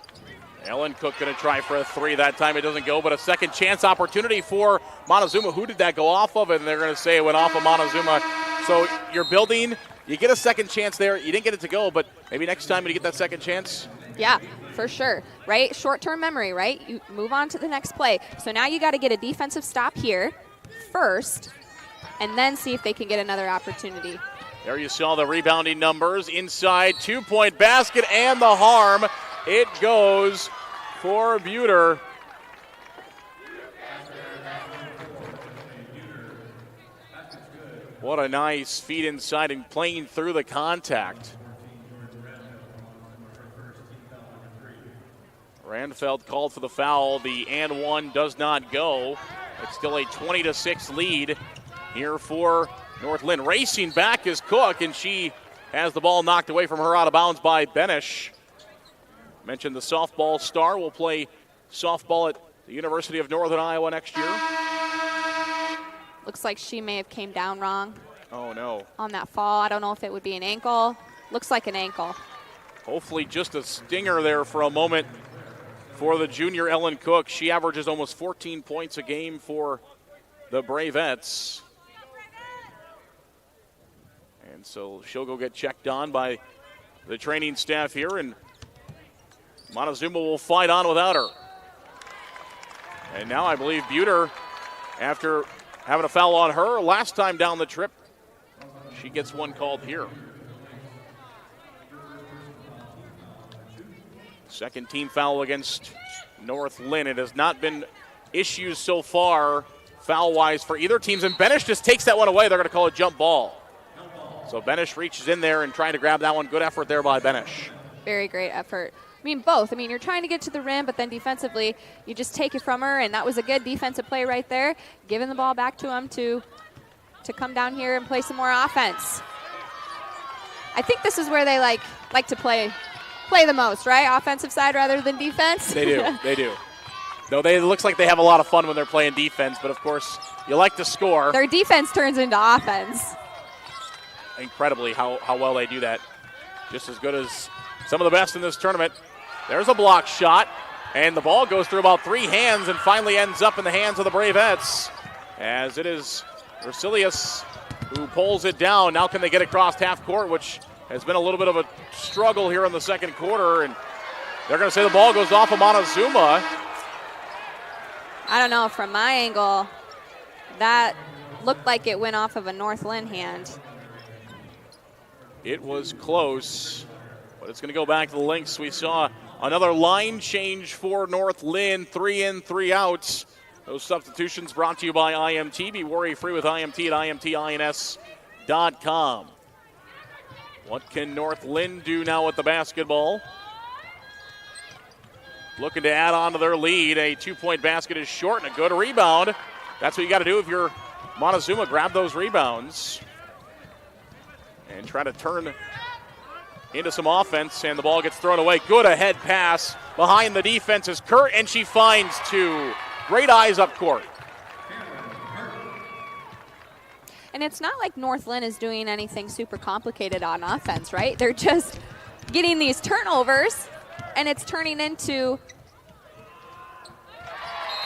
Ellen Cook going to try for a three. That time it doesn't go, but a second chance opportunity for Montezuma. Who did that go off of? And they're going to say it went off of Montezuma. So you're building. You get a second chance there. You didn't get it to go, but maybe next time when you get that second chance. Yeah, for sure, right? Short-term memory, right? You move on to the next play. So now you got to get a defensive stop here first and then see if they can get another opportunity. There you saw the rebounding numbers. Inside, two-point basket and the harm. It goes for Buter. What a nice feed inside and playing through the contact. Randfeld called for the foul. The and one does not go. It's still a 20-6 lead here for North Linn. Racing back is Cook, and she has the ball knocked away from her out of bounds by Benish. Mentioned the softball star will play softball at the University of Northern Iowa next year. Looks like she may have came down wrong. Oh, no. On that fall. I don't know if it would be an ankle. Looks like an ankle. Hopefully just a stinger there for a moment for the junior Ellen Cook. She averages almost 14 points a game for the Bravettes. And so she'll go get checked on by the training staff here, and Montezuma will fight on without her. And now I believe Buter, after having a foul on her last time down the trip, she gets one called here. Second team foul against North Linn. It has not been issues so far foul-wise for either teams, and Benish just takes that one away. They're going to call it jump ball. So Benish reaches in there and trying to grab that one. Good effort there by Benish. Very great effort. I mean, both. I mean, you're trying to get to the rim, but then defensively, you just take it from her, and that was a good defensive play right there, giving the ball back to him to come down here and play some more offense. I think this is where they like to play the most, right? Offensive side rather than defense. They do. They do. No, it looks like they have a lot of fun when they're playing defense, but of course, you like to score. Their defense turns into offense. Incredibly how well they do that. Just as good as some of the best in this tournament. There's a block shot, and the ball goes through about three hands and finally ends up in the hands of the Bravettes, as it is Versilius who pulls it down. Now can they get across half court, which has been a little bit of a struggle here in the second quarter, and they're going to say the ball goes off of Montezuma. I don't know, from my angle, that looked like it went off of a North Linn hand. It was close, but it's going to go back to the Lynx. We saw another line change for North Linn, 3 in, 3 outs. Those substitutions brought to you by IMT. Be worry-free with IMT at IMTINS.com. What can North Linn do now with the basketball? Looking to add on to their lead. A 2-point basket is short and a good rebound. That's what you got to do if you're Montezuma. Grab those rebounds and try to turn into some offense, and the ball gets thrown away. Good ahead pass. Behind the defense is Kurt, and she finds two. Great eyes up court. And it's not like North Linn is doing anything super complicated on offense, right? They're just getting these turnovers, and it's turning into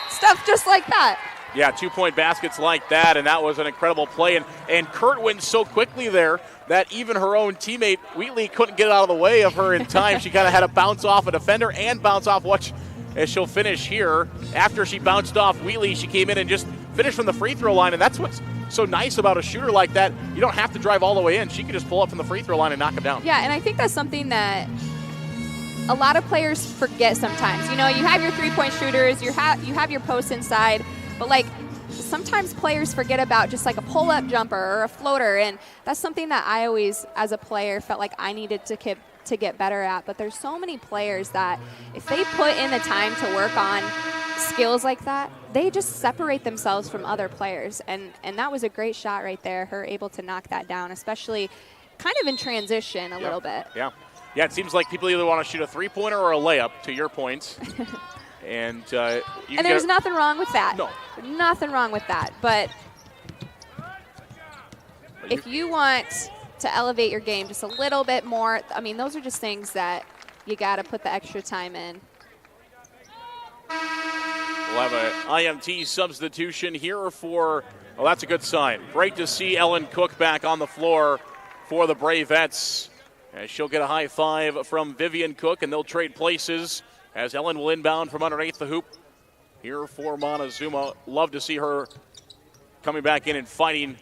stuff just like that. Yeah, 2-point baskets like that, and that was an incredible play. And Kurt went so quickly there that even her own teammate, Wheatley, couldn't get out of the way of her in time. She kind of had to bounce off a defender and bounce off as she'll finish here. After she bounced off Wheatley, she came in and just finished from the free throw line, and that's what's so nice about a shooter like that. You don't have to drive all the way in. She can just pull up from the free throw line and knock it down. Yeah, and I think that's something that a lot of players forget sometimes. You know, you have your three-point shooters, you have your posts inside, but like sometimes players forget about just like a pull-up jumper or a floater, and that's something that I always, as a player, felt like I needed to get better at. But there's so many players that if they put in the time to work on skills like that, they just separate themselves from other players, and that was a great shot right there, her able to knock that down, especially kind of in transition a little bit. Yeah, it seems like people either want to shoot a three-pointer or a layup, to your points. And there's nothing wrong with that. No. Nothing wrong with that. But if you want to elevate your game just a little bit more, I mean, those are just things that you got to put the extra time in. We'll have an IMT substitution here for, well, that's a good sign. Great to see Ellen Cook back on the floor for the Bravettes. As she'll get a high five from Vivian Cook, and they'll trade places as Ellen will inbound from underneath the hoop here for Montezuma. Love to see her coming back in and fighting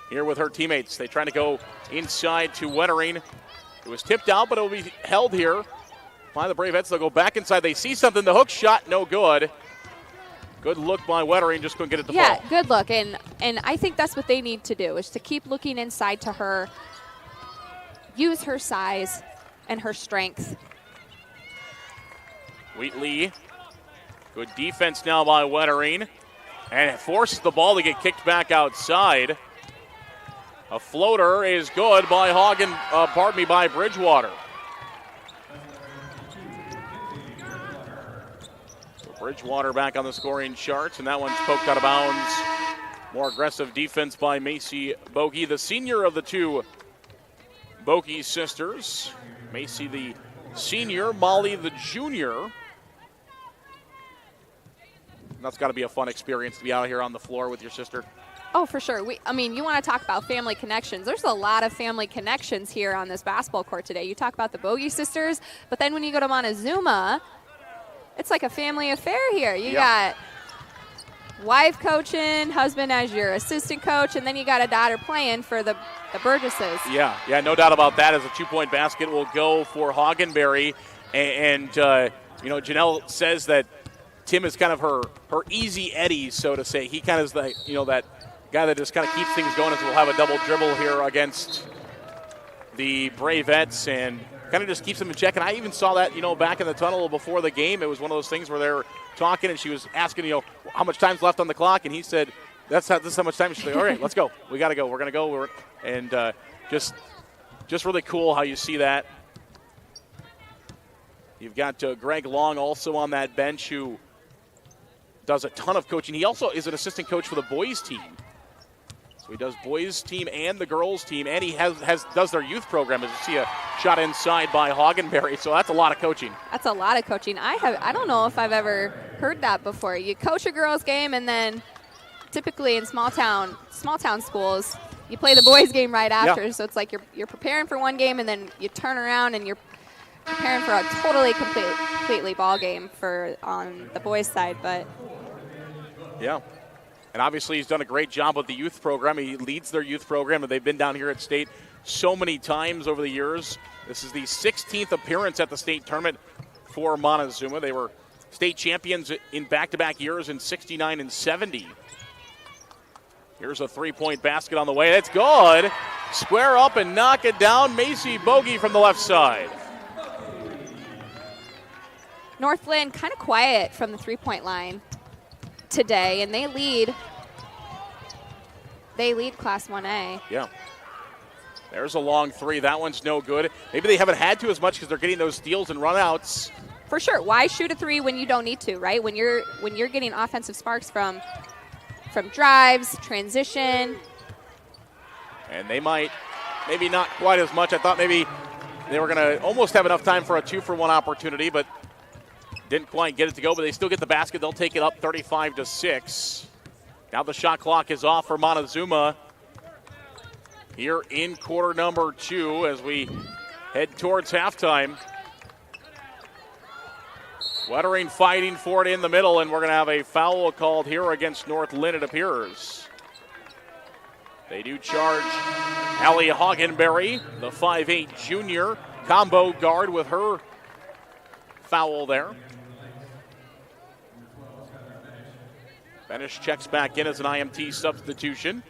here with her teammates. They trying to go inside to Wettering. It was tipped out, but it will be held here by the Bravettes. They'll go back inside. They see something. The hook shot, no good. Good look by Wettering. Just couldn't get it to fall. Yeah, good look. And I think that's what they need to do, is to keep looking inside to her, use her size and her strength. Wheatley, good defense now by Wettering, and it forces the ball to get kicked back outside. A floater is good by by Bridgewater. So Bridgewater back on the scoring charts, and that one's poked out of bounds. More aggressive defense by Macy Bogey, the senior of the two Bogey sisters. Macy the senior, Molly the junior. That's got to be a fun experience to be out here on the floor with your sister. Oh, for sure. You want to talk about family connections. There's a lot of family connections here on this basketball court today. You talk about the Bogey sisters, but then when you go to Montezuma, it's like a family affair here. You got wife coaching, husband as your assistant coach, and then you got a daughter playing for the Burgesses. Yeah, no doubt about that, as a 2-point basket will go for Hoggenberry. And Janelle says that Tim is kind of her easy Eddie, so to say. He kind of is that guy that just kind of keeps things going, as we'll have a double dribble here against the Bravettes and kind of just keeps them in check. And I even saw that, back in the tunnel before the game. It was one of those things where they were talking, and she was asking, how much time's left on the clock, and he said, this is how much time. She's like, all right, let's go. We got to go. We're going to go. And just really cool how you see that. You've got Greg Long also on that bench, who does a ton of coaching. He also is an assistant coach for the boys team. So he does boys team and the girls team, and he does their youth program, as you see a shot inside by Hoggenberry. So that's a lot of coaching. That's a lot of coaching. I don't know if I've ever heard that before. You coach a girls game, and then typically in small town schools, you play the boys game right after. Yeah. So it's like you're preparing for one game, and then you turn around and you're preparing for a totally completely ball game on the boys' side. But yeah. And obviously he's done a great job with the youth program. He leads their youth program, and they've been down here at state so many times over the years. This is the 16th appearance at the state tournament for Montezuma. They were state champions in back-to-back years in 69 and 70. Here's a 3-point basket on the way. That's good. Square up and knock it down. Macy Bogey from the left side. North Linn kind of quiet from the 3-point line today, and they lead Class 1A. Yeah. There's a long three. That one's no good. Maybe they haven't had to as much because they're getting those steals and runouts. For sure. Why shoot a three when you don't need to, right? When you're getting offensive sparks from drives, transition, And they might, maybe not quite as much. I thought maybe they were going to almost have enough time for a 2-for-1 opportunity, but didn't quite get it to go. But they still get the basket. They'll take it up 35-6. Now the shot clock is off for Montezuma here in quarter number 2 as we head towards halftime. Wettering fighting for it in the middle, and we're going to have a foul called here against North Linn, it appears. They do charge Allie Hoggenberry, the 5'8 junior combo guard, with her foul there. Benish checks back in as an IMT substitution.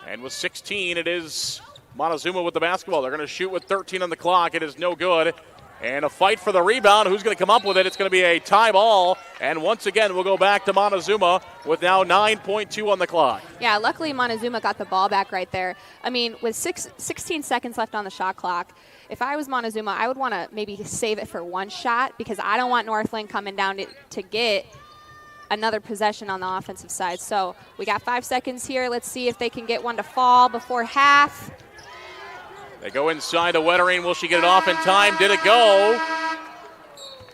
And with 16, it is Montezuma with the basketball. They're going to shoot with 13 on the clock. It is no good. And a fight for the rebound. Who's going to come up with it? It's going to be a tie ball. And once again, we'll go back to Montezuma with now 9.2 on the clock. Yeah, luckily Montezuma got the ball back right there. I mean, with 16 seconds left on the shot clock, if I was Montezuma, I would want to maybe save it for one shot because I don't want North Linn coming down to get another possession on the offensive side. So we got 5 seconds here. Let's see if they can get one to fall before half. They go inside the Wettering. Will she get it off in time? Did it go?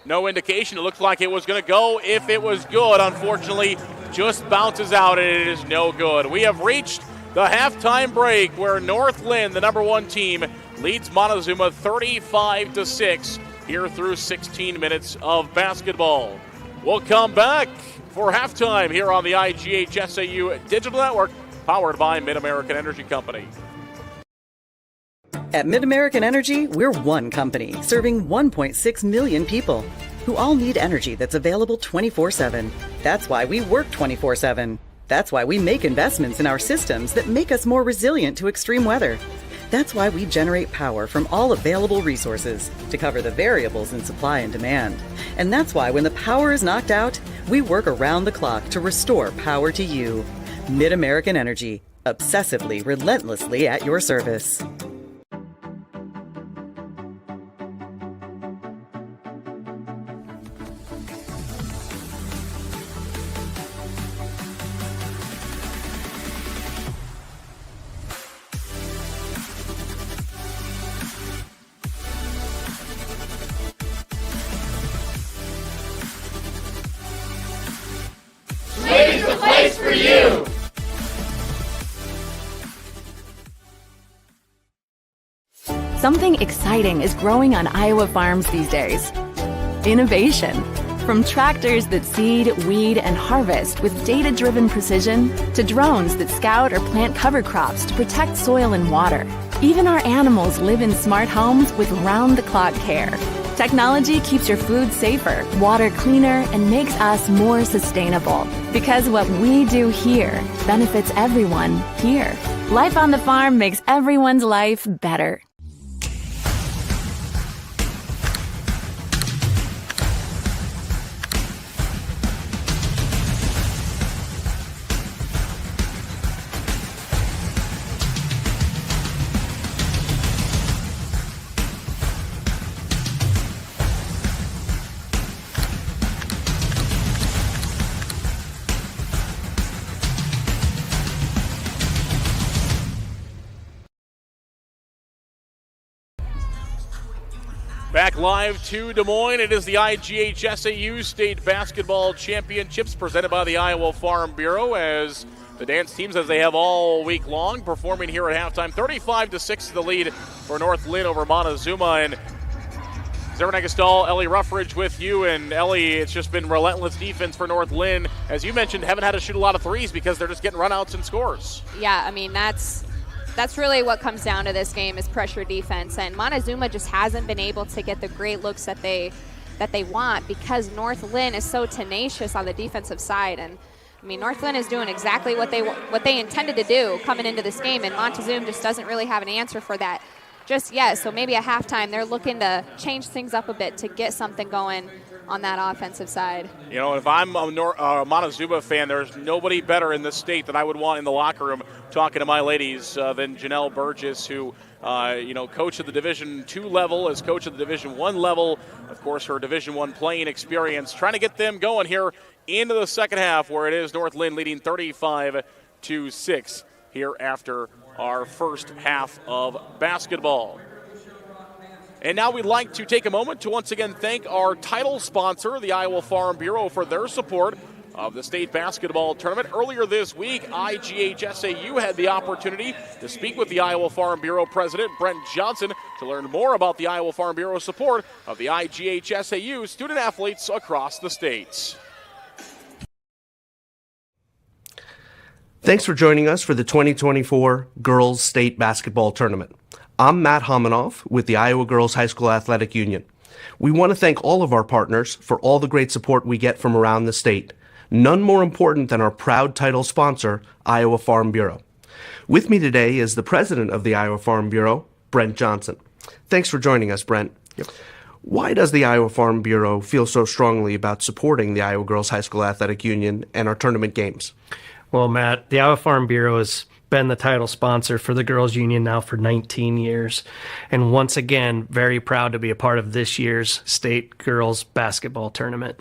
No indication. It looked like it was going to go if it was good. Unfortunately, just bounces out, and it is no good. We have reached the halftime break where North Linn, the number 1 team, leads Montezuma 35-6 here through 16 minutes of basketball. We'll come back for halftime here on the IGHSAU Digital Network, powered by Mid-American Energy Company. At Mid-American Energy, we're one company serving 1.6 million people who all need energy that's available 24/7. That's why we work 24/7. That's why we make investments in our systems that make us more resilient to extreme weather. That's why we generate power from all available resources to cover the variables in supply and demand. And that's why when the power is knocked out, we work around the clock to restore power to you. Mid-American Energy, obsessively, relentlessly at your service. Ladies, the place for you! Something exciting is growing on Iowa farms these days. Innovation. From tractors that seed, weed, and harvest with data-driven precision to drones that scout or plant cover crops to protect soil and water. Even our animals live in smart homes with round-the-clock care. Technology keeps your food safer, water cleaner, and makes us more sustainable. Because what we do here benefits everyone here. Life on the farm makes everyone's life better. Back live to Des Moines. It is the IGHSAU State Basketball Championships presented by the Iowa Farm Bureau as the dance teams, as they have all week long, performing here at halftime. 35-6 is the lead for North Linn over Montezuma. And Zara Negastal, Ellie Ruffridge with you. And Ellie, it's just been relentless defense for North Linn. As you mentioned, haven't had to shoot a lot of threes because they're just getting runouts and scores. Yeah, I mean, that's really what comes down to this game is pressure defense, and Montezuma just hasn't been able to get the great looks that they want because North Linn is so tenacious on the defensive side. And I mean, North Linn is doing exactly what they intended to do coming into this game, and Montezuma just doesn't really have an answer for that just yet. So maybe at halftime they're looking to change things up a bit to get something going on that offensive side. You know, if I'm a Montezuma fan, there's nobody better in this state that I would want in the locker room talking to my ladies than Janelle Burgess, who, coach of the Division II level, is coach of the Division I level. Of course, her Division I playing experience, trying to get them going here into the second half, where it is North Linn leading 35-6 here after our first half of basketball. And now we'd like to take a moment to once again thank our title sponsor, the Iowa Farm Bureau, for their support of the state basketball tournament. Earlier this week, IGHSAU had the opportunity to speak with the Iowa Farm Bureau President, Brent Johnson, to learn more about the Iowa Farm Bureau's support of the IGHSAU student athletes across the states. Thanks for joining us for the 2024 Girls State Basketball Tournament. I'm Matt Hominoff with the Iowa Girls High School Athletic Union. We want to thank all of our partners for all the great support we get from around the state. None more important than our proud title sponsor, Iowa Farm Bureau. With me today is the president of the Iowa Farm Bureau, Brent Johnson. Thanks for joining us, Brent. Yep. Why does the Iowa Farm Bureau feel so strongly about supporting the Iowa Girls High School Athletic Union and our tournament games? Well, Matt, the Iowa Farm Bureau has been the title sponsor for the Girls Union now for 19 years. And once again, very proud to be a part of this year's state girls basketball tournament.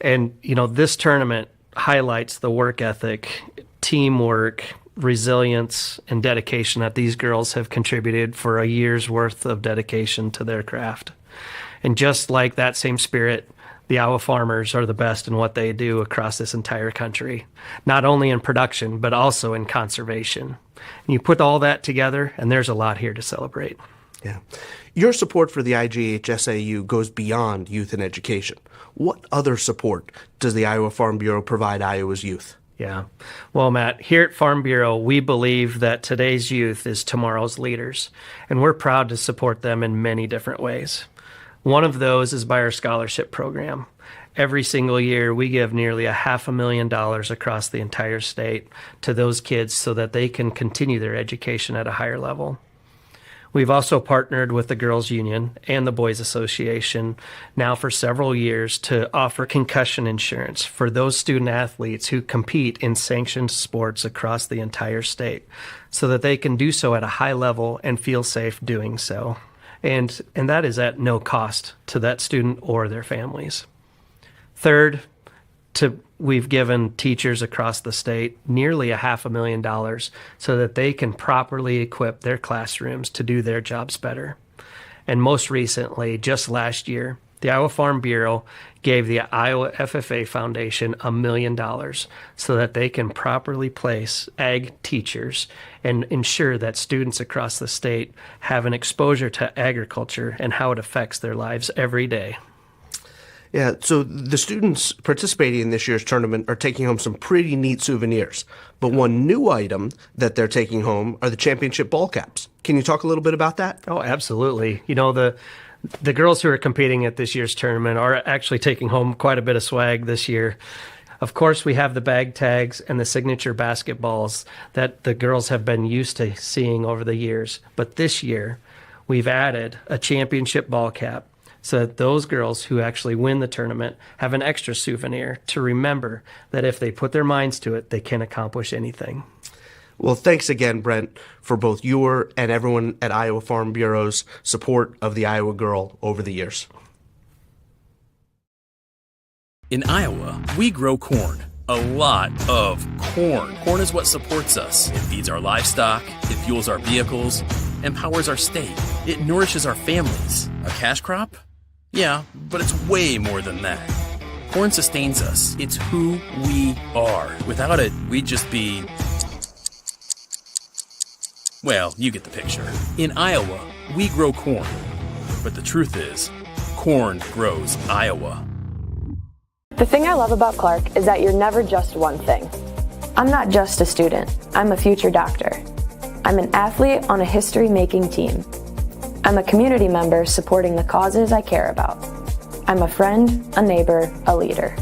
And, you know, this tournament highlights the work ethic, teamwork, resilience, and dedication that these girls have contributed for a year's worth of dedication to their craft. And just like that same spirit, the Iowa farmers are the best in what they do across this entire country, not only in production, but also in conservation. And you put all that together, and there's a lot here to celebrate. Yeah. Your support for the IGHSAU goes beyond youth and education. What other support does the Iowa Farm Bureau provide Iowa's youth? Yeah. Well, Matt, here at Farm Bureau, we believe that today's youth is tomorrow's leaders, and we're proud to support them in many different ways. One of those is by our scholarship program. Every single year, we give nearly $500,000 across the entire state to those kids so that they can continue their education at a higher level. We've also partnered with the Girls Union and the Boys Association now for several years to offer concussion insurance for those student athletes who compete in sanctioned sports across the entire state so that they can do so at a high level and feel safe doing so. And that is at no cost to that student or their families. Third, we've given teachers across the state nearly $500,000 so that they can properly equip their classrooms to do their jobs better. And most recently, just last year, the Iowa Farm Bureau gave the Iowa FFA Foundation $1 million so that they can properly place ag teachers and ensure that students across the state have an exposure to agriculture and how it affects their lives every day. Yeah, so the students participating in this year's tournament are taking home some pretty neat souvenirs. But one new item that they're taking home are the championship ball caps. Can you talk a little bit about that? Oh, absolutely. You know, the girls who are competing at this year's tournament are actually taking home quite a bit of swag this year. Of course, we have the bag tags and the signature basketballs that the girls have been used to seeing over the years. But this year, we've added a championship ball cap so that those girls who actually win the tournament have an extra souvenir to remember that if they put their minds to it, they can accomplish anything. Well, thanks again, Brent, for both your and everyone at Iowa Farm Bureau's support of the Iowa Girl over the years. In Iowa, we grow corn. A lot of corn. Corn is what supports us. It feeds our livestock, it fuels our vehicles, and powers our state. It nourishes our families. A cash crop? Yeah, but it's way more than that. Corn sustains us. It's who we are. Without it, we'd just be... well, you get the picture. In Iowa, we grow corn. But the truth is, corn grows Iowa. The thing I love about Clark is that you're never just one thing. I'm not just a student. I'm a future doctor. I'm an athlete on a history-making team. I'm a community member supporting the causes I care about. I'm a friend, a neighbor, a leader.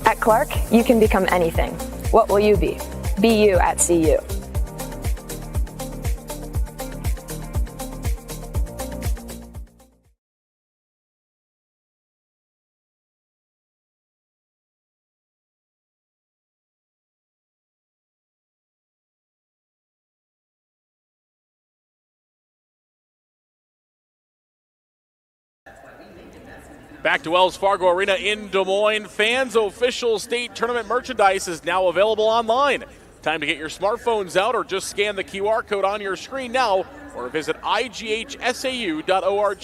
At Clark, you can become anything. What will you be? Be you at CU. Back to Wells Fargo Arena in Des Moines. Fans' official state tournament merchandise is now available online. Time to get your smartphones out or just scan the QR code on your screen now or visit IGHSAU.org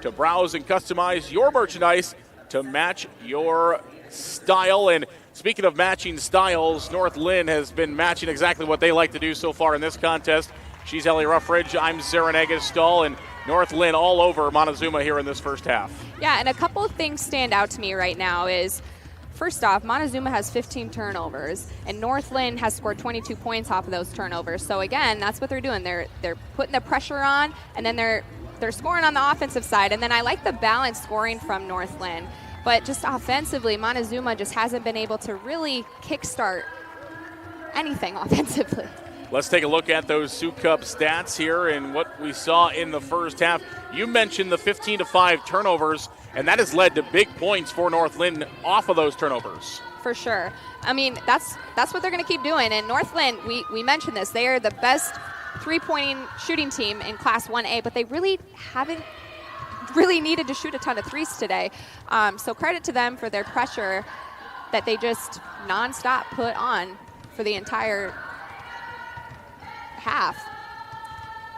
to browse and customize your merchandise to match your style. And speaking of matching styles, North Linn has been matching exactly what they like to do so far in this contest. She's Ellie Ruffridge, I'm Zarin Eggestall, and North Linn all over Montezuma here in this first half. Yeah, and a couple of things stand out to me right now is, first off, Montezuma has 15 turnovers, and North Linn has scored 22 points off of those turnovers. So again, that's what they're doing. They're putting the pressure on, and then they're scoring on the offensive side. And then I like the balanced scoring from North Linn. But just offensively, Montezuma just hasn't been able to really kickstart anything offensively. Let's take a look at those Sioux Cup stats here and what we saw in the first half. You mentioned the 15-5 turnovers, and that has led to big points for North Linn off of those turnovers. For sure. I mean, that's what they're going to keep doing. And North Linn, we mentioned this, they are the best three-pointing shooting team in Class 1A, but they really haven't really needed to shoot a ton of threes today. So credit to them for their pressure that they just nonstop put on for the entire half.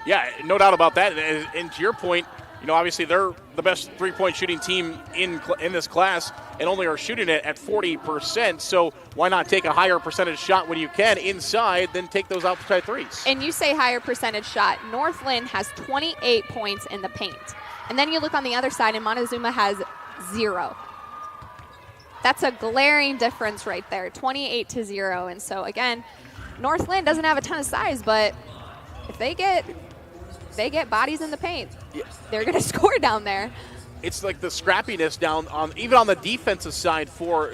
Yeah, no doubt about that. And to your point, you know, obviously they're the best three-point shooting team in this class and only are shooting it at 40%. So why not take a higher percentage shot when you can inside than take those outside threes? And you say higher percentage shot. North Linn has 28 points in the paint. And then you look on the other side and Montezuma has 0. That's a glaring difference right there, 28-0. And so again, North Linn doesn't have a ton of size, but if they get bodies in the paint, they're going to score down there. It's like the scrappiness down on even on the defensive side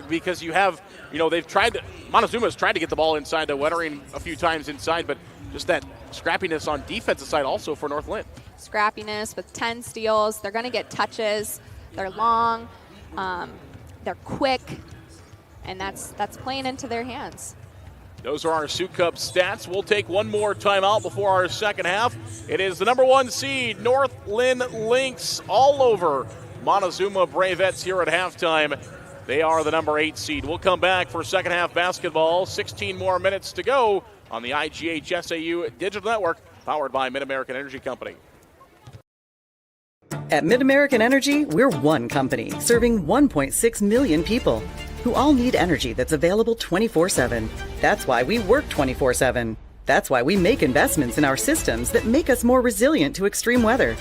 because you have, you know, Montezuma's tried to get the ball inside to Wettering a few times inside, but just that scrappiness on defensive side also for North Linn. Scrappiness with 10 steals. They're going to get touches. They're long. They're quick. And that's playing into their hands. Those are our Sioux Cup stats. We'll take one more timeout before our second half. It is the number 1 seed, North Linn Lynx, all over Montezuma Bravettes here at halftime. They are the number 8 seed. We'll come back for second half basketball. 16 more minutes to go on the IGHSAU Digital Network, powered by Mid-American Energy Company. At Mid-American Energy, we're one company serving 1.6 million people who all need energy that's available 24/7. That's why we work 24/7. That's why we make investments in our systems that make us more resilient to extreme weather.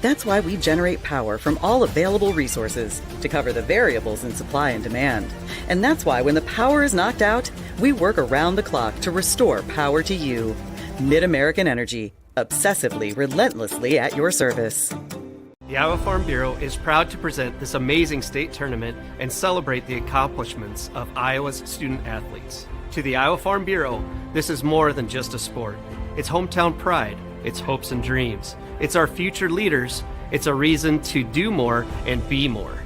That's why we generate power from all available resources to cover the variables in supply and demand. And that's why when the power is knocked out, we work around the clock to restore power to you. Mid-American Energy, obsessively, relentlessly at your service. The Iowa Farm Bureau is proud to present this amazing state tournament and celebrate the accomplishments of Iowa's student athletes. To the Iowa Farm Bureau, this is more than just a sport. It's hometown pride, it's hopes and dreams, it's our future leaders, it's a reason to do more and be more.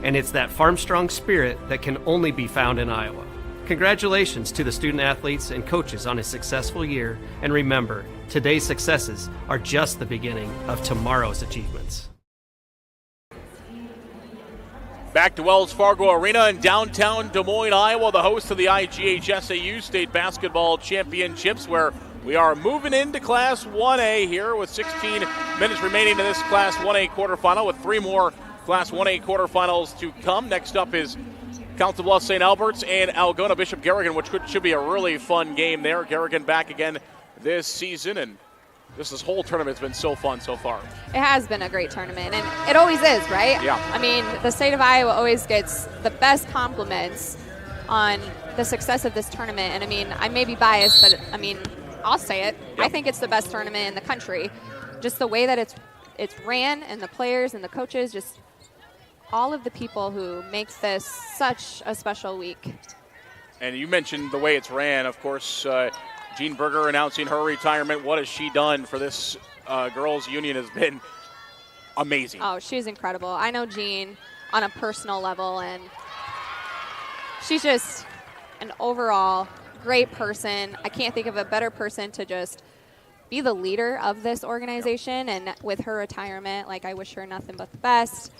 And it's that farm-strong spirit that can only be found in Iowa. Congratulations to the student athletes and coaches on a successful year, and remember, today's successes are just the beginning of tomorrow's achievements. Back to Wells Fargo Arena in downtown Des Moines, Iowa, the host of the IGHSAU State Basketball Championships, where we are moving into Class 1A here with 16 minutes remaining in this Class 1A quarterfinal, with 3 more Class 1A quarterfinals to come. Next up is Council Bluffs St. Albert's and Algona Bishop Garrigan, which should be a really fun game there. Garrigan back again this season, and this whole tournament's been so fun so far. It has been a great tournament, and it always is, right? Yeah. I mean, the state of Iowa always gets the best compliments on the success of this tournament. And I mean, I may be biased, but I mean, I'll say it. Yep. I think it's the best tournament in the country. Just the way that it's ran, and the players and the coaches, just all of the people who make this such a special week. And you mentioned the way it's ran, of course. Jean Berger announcing her retirement. What has she done for this girls' union has been amazing. Oh, she's incredible. I know Jean on a personal level, and she's just an overall great person. I can't think of a better person to just be the leader of this organization. And with her retirement, like, I wish her nothing but the best.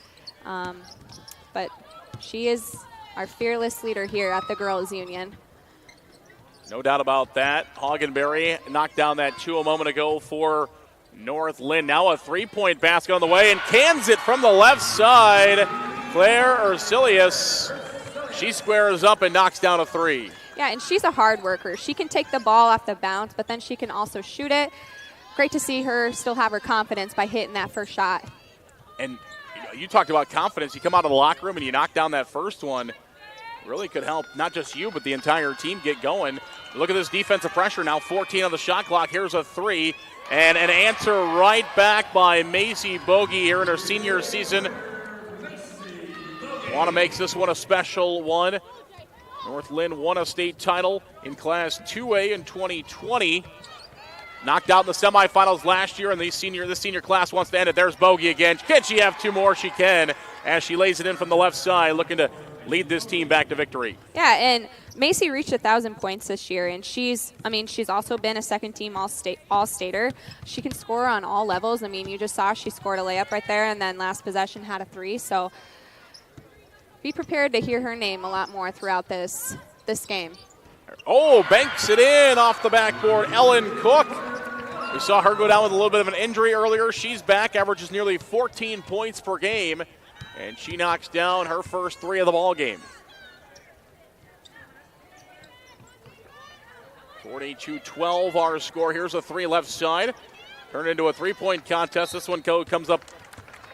But she is our fearless leader here at the girls' union. No doubt about that. Hoggenberry knocked down that 2 a moment ago for North Linn. Now a three-point basket on the way and cans it from the left side. Claire Ursilius, she squares up and knocks down a three. Yeah, and she's a hard worker. She can take the ball off the bounce, but then she can also shoot it. Great to see her still have her confidence by hitting that first shot. And you talked about confidence. You come out of the locker room and you knock down that first one. Really could help not just you, but the entire team get going. Look at this defensive pressure now. 14 on the shot clock. Here's a three. And an answer right back by Macy Bogey here in her senior season. Wanna makes this one a special one. North Linn won a state title in Class 2A in 2020. Knocked out in the semifinals last year, and this senior class wants to end it. There's Bogey again. Can she have two more? She can, as she lays it in from the left side, looking to lead this team back to victory. Yeah, and Macy reached 1,000 points this year, and she's also been a second-team all-stater. She can score on all levels. I mean, you just saw she scored a layup right there, and then last possession had a three. So be prepared to hear her name a lot more throughout this game. Oh, banks it in off the backboard. Ellen Cook. We saw her go down with a little bit of an injury earlier. She's back, averages nearly 14 points per game, and she knocks down her first three of the ball game. 42-12 our score. Here's a three left side. Turned into a three-point contest. This one comes up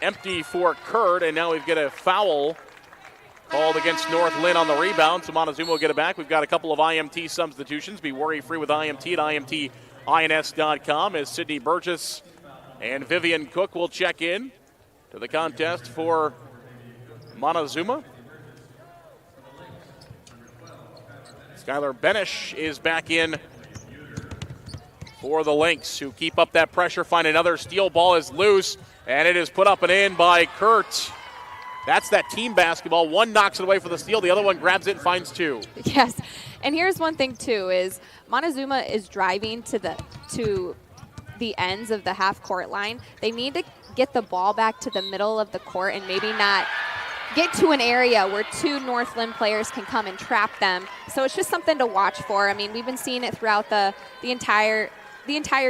empty for Kurt, and now we've got a foul called against North Linn on the rebound, so Montezuma will get it back. We've got a couple of IMT substitutions. Be worry-free with IMT at IMTINS.com as Sydney Burgess and Vivian Cook will check in to the contest for Montezuma. Skylar Benish is back in for the Lynx, who keep up that pressure, find another steal. Ball is loose, and it is put up and in by Kurt. That's that team basketball. One knocks it away for the steal. The other one grabs it and finds two. Yes, and here's one thing too is Montezuma is driving to the ends of the half-court line. They need to get the ball back to the middle of the court and maybe not get to an area where two North Linn players can come and trap them. So it's just something to watch for. I mean, we've been seeing it throughout the entire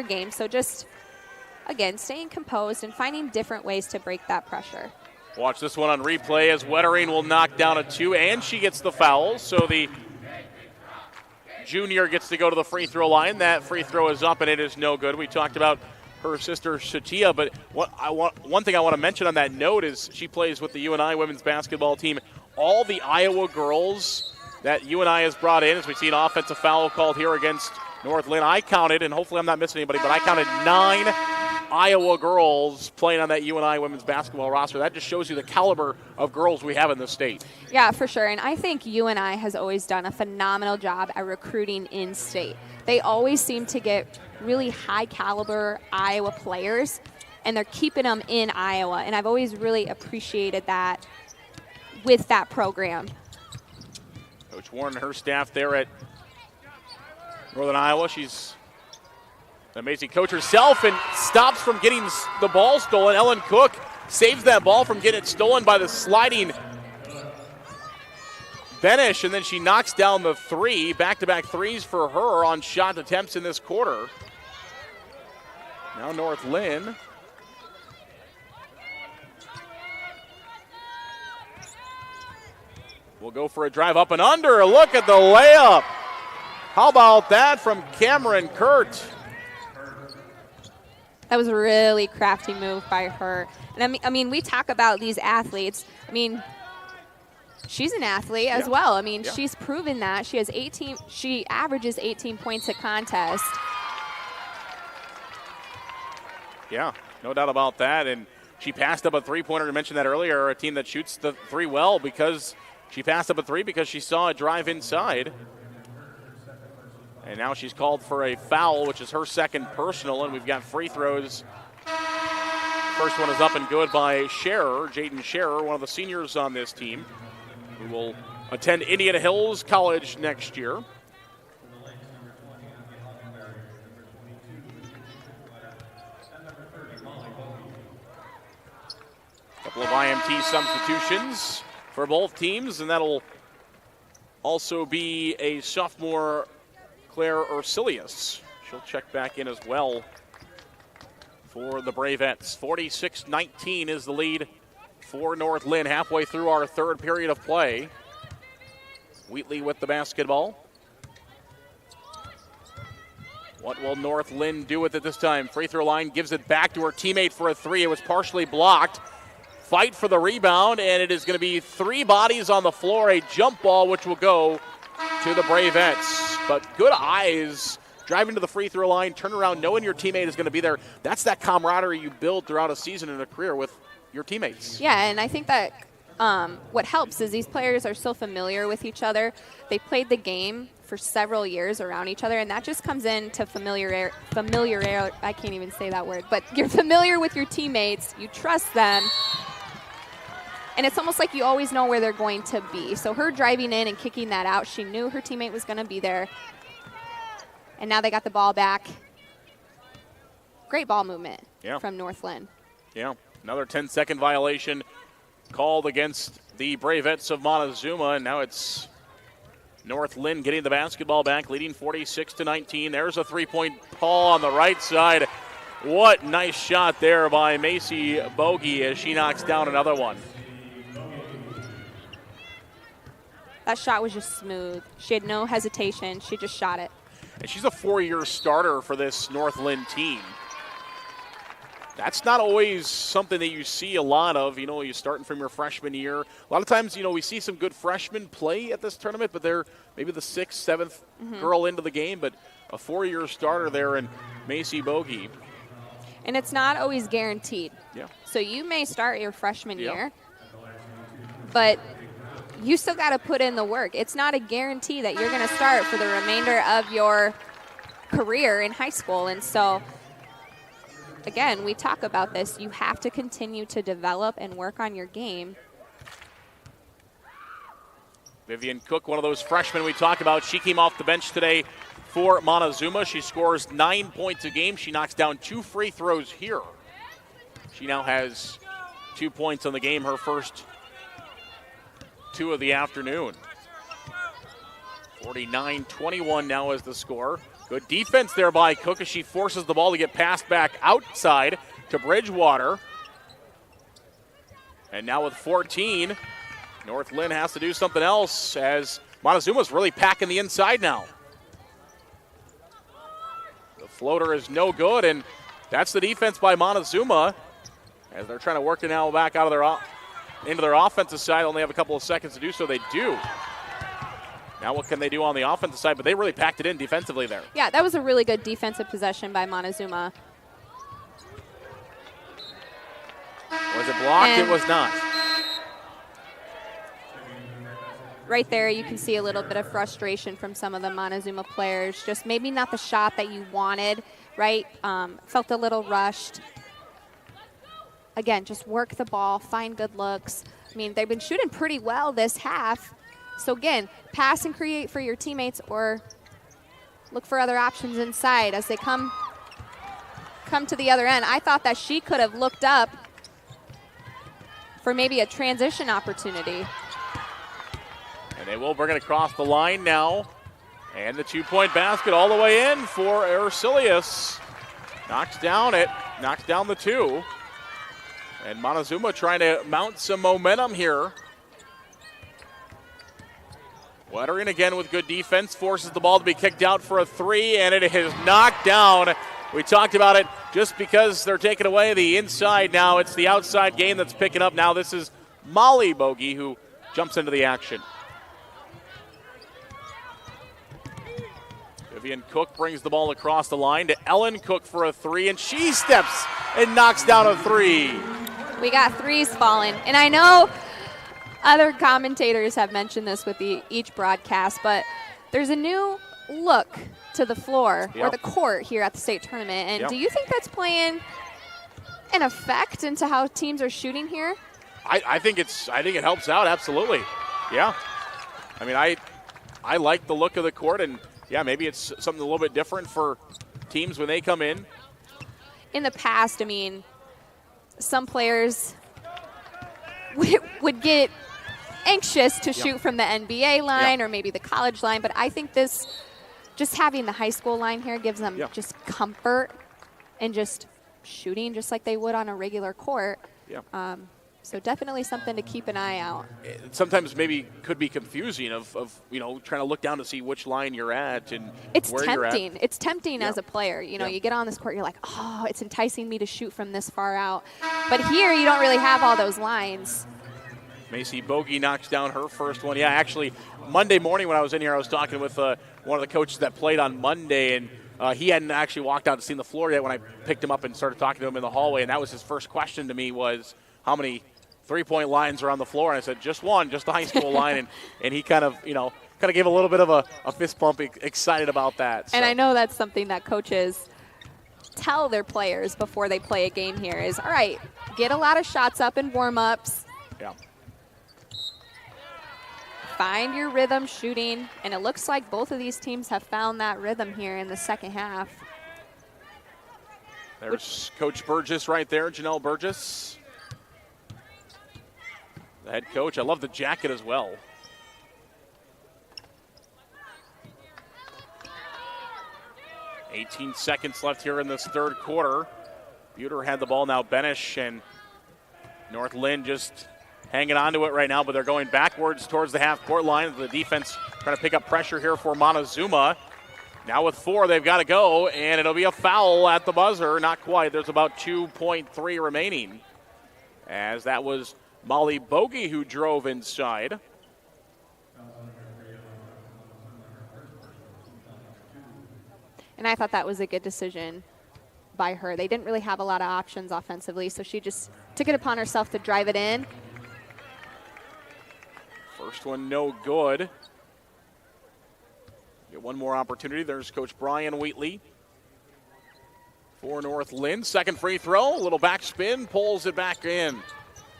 game. So just, again, staying composed and finding different ways to break that pressure. Watch this one on replay as Wettering will knock down a two, and she gets the foul. So the junior gets to go to the free throw line. That free throw is up, and it is no good. We talked about her sister Shatia, but one thing I want to mention on that note is she plays with the UNI women's basketball team. All the Iowa girls that UNI has brought in, as we see an offensive foul called here against North Linn. I counted, and hopefully I'm not missing anybody, but I counted 9 Iowa girls playing on that UNI women's basketball roster. That just shows you the caliber of girls we have in the state. Yeah, for sure. And I think UNI has always done a phenomenal job at recruiting in-state. They always seem to get really high-caliber Iowa players, and they're keeping them in Iowa. And I've always really appreciated that with that program. Coach Warren and her staff there at Northern Iowa. She's an amazing coach herself and stops from getting the ball stolen. Ellen Cook saves that ball from getting it stolen by the sliding Benish, and then she knocks down the three. Back-to-back threes for her on shot attempts in this quarter. Now North Linn. We'll go for a drive up and under. Look at the layup. How about that from Cameron Kurt? That was a really crafty move by her. And I mean, we talk about these athletes. I mean, she's an athlete as well. I mean, she's proven that. She averages 18 points a contest. Yeah, no doubt about that. And she passed up a three-pointer. I mentioned that earlier, a team that shoots the three well because she passed up a three because she saw a drive inside. And now she's called for a foul, which is her second personal, and we've got free throws. First one is up and good by Scherer, Jaden Scherer, one of the seniors on this team, who will attend Indiana Hills College next year. Couple of IMT substitutions for both teams, and that'll also be a sophomore Claire Ursilius. She'll check back in as well for the Bravettes. 46-19 is the lead for North Linn. Halfway through our third period of play. Wheatley with the basketball. What will North Linn do with it this time? Free throw line, gives it back to her teammate for a three. It was partially blocked. Fight for the rebound, and it is going to be three bodies on the floor. A jump ball, which will go to the Bravettes. But good eyes, driving to the free throw line, turn around, knowing your teammate is going to be there. That's that camaraderie you build throughout a season and a career with your teammates. Yeah, and I think that what helps is these players are so familiar with each other. They played the game for several years around each other, and that just comes into familiar. I can't even say that word, but you're familiar with your teammates. You trust them. And it's almost like you always know where they're going to be. So her driving in and kicking that out, she knew her teammate was going to be there. And now they got the ball back. Great ball movement from North Linn. Yeah, another 10-second violation called against the Bravettes of Montezuma, and now it's North Linn getting the basketball back, leading 46-19. There's a three-point ball on the right side. What nice shot there by Macy Bogey as she knocks down another one. That shot was just smooth. She had no hesitation. She just shot it. And she's a four-year starter for this North Linn team. That's not always something that you see a lot of, you starting from your freshman year. A lot of times, we see some good freshmen play at this tournament, but they're maybe the sixth, seventh girl into the game, but a four-year starter there in Macy Bogey. And it's not always guaranteed. Yeah. So you may start your freshman year, but you still got to put in the work. It's not a guarantee that you're going to start for the remainder of your career in high school. And so, again, we talk about this. You have to continue to develop and work on your game. Vivian Cook, one of those freshmen we talk about. She came off the bench today for Montezuma. She scores 9 points a game. She knocks down 2 free throws here. She now has 2 points on the game, her first 2 of the afternoon. 49-21 now is the score. Good defense there by Cook as she forces the ball to get passed back outside to Bridgewater. And now with 14, North Linn has to do something else as Montezuma's really packing the inside now. The floater is no good, and that's the defense by Montezuma as they're trying to work it now back out of their into their offensive side. Only have a couple of seconds to do so. They do. Now what can they do on the offensive side? But they really packed it in defensively there. Yeah, that was a really good defensive possession by Montezuma. Was it blocked? It was not. Right there, you can see a little bit of frustration from some of the Montezuma players. Just maybe not the shot that you wanted, right? Felt a little rushed. Again, just work the ball, find good looks. I mean, they've been shooting pretty well this half. So again, pass and create for your teammates or look for other options inside as they come to the other end. I thought that she could have looked up for maybe a transition opportunity. And they will bring it across the line now. And the 2-point basket all the way in for Ursilius. Knocks down the 2. And Montezuma trying to mount some momentum here. Wettering again with good defense, forces the ball to be kicked out for a 3, and it is knocked down. We talked about it just because they're taking away the inside now. It's the outside game that's picking up now. This is Molly Bogey who jumps into the action. Vivian Cook brings the ball across the line to Ellen Cook for a 3, and she steps and knocks down a 3. We got 3s falling, and I know other commentators have mentioned this with each broadcast, but there's a new look to the floor or the court here at the state tournament. And do you think that's playing an effect into how teams are shooting here? I think it helps out, absolutely. Yeah. I mean, I like the look of the court, and maybe it's something a little bit different for teams when they come in. In the past, I mean, some players would get anxious to shoot from the NBA line or maybe the college line, but I think this just having the high school line here gives them just comfort and just shooting just like they would on a regular court. Yeah. So definitely something to keep an eye out. Sometimes maybe could be confusing of trying to look down to see which line you're at and it's where tempting. you're at. It's tempting as a player. You get on this court, you're like, oh, it's enticing me to shoot from this far out. But here you don't really have all those lines. Macy Bogey knocks down her first one. Yeah, actually, Monday morning when I was in here, I was talking with one of the coaches that played on Monday, and he hadn't actually walked out and seen the floor yet when I picked him up and started talking to him in the hallway, and that was his first question to me was, how many three-point lines are on the floor? And I said, just one, just the high school line, and he kind of gave a little bit of a fist pump, excited about that. So. And I know that's something that coaches tell their players before they play a game here is, all right, get a lot of shots up in warm-ups. Yeah. Find your rhythm shooting, and it looks like both of these teams have found that rhythm here in the second half. There's Coach Burgess right there, Janelle Burgess. The head coach. I love the jacket as well. "18 seconds left here in this third quarter. Buter had the ball now. Benish and North Linn just hanging on to it right now, but they're going backwards towards the half-court line. The defense trying to pick up pressure here for Montezuma. Now with 4, they've got to go, and it'll be a foul at the buzzer. Not quite. There's about 2.3 remaining, as that was Molly Bogey who drove inside. And I thought that was a good decision by her. They didn't really have a lot of options offensively, so she just took it upon herself to drive it in. First one no good. Get one more opportunity. There's Coach Brian Wheatley for North Linn. Second free throw, a little backspin, pulls it back in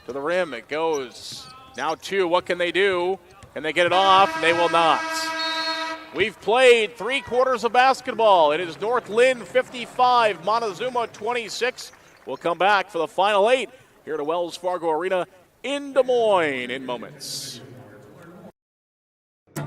to the rim. It goes. Now 2. What can they do? Can they get it off? They will not. We've played 3 quarters of basketball. It is North Linn 55, Montezuma 26. We'll come back for the final 8 here at Wells Fargo Arena in Des Moines in moments.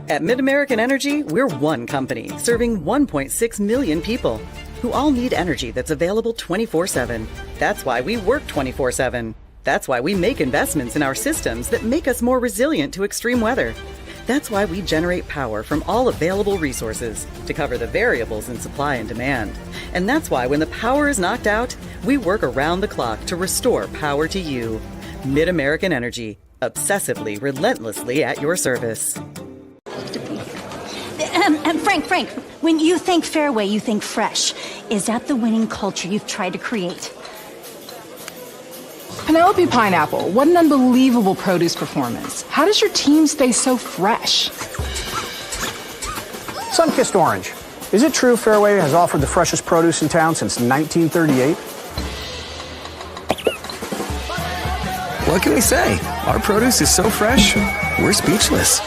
At MidAmerican Energy, we're one company serving 1.6 million people who all need energy that's available 24/7. That's why we work 24/7. That's why we make investments in our systems that make us more resilient to extreme weather. That's why we generate power from all available resources to cover the variables in supply and demand. And that's why when the power is knocked out, we work around the clock to restore power to you. MidAmerican Energy, obsessively, relentlessly at your service. Frank, when you think Fairway, you think fresh. Is that the winning culture you've tried to create? Penelope Pineapple, what an unbelievable produce performance. How does your team stay so fresh? Sun-kissed orange. Is it true Fairway has offered the freshest produce in town since 1938? What can we say? Our produce is so fresh, we're speechless.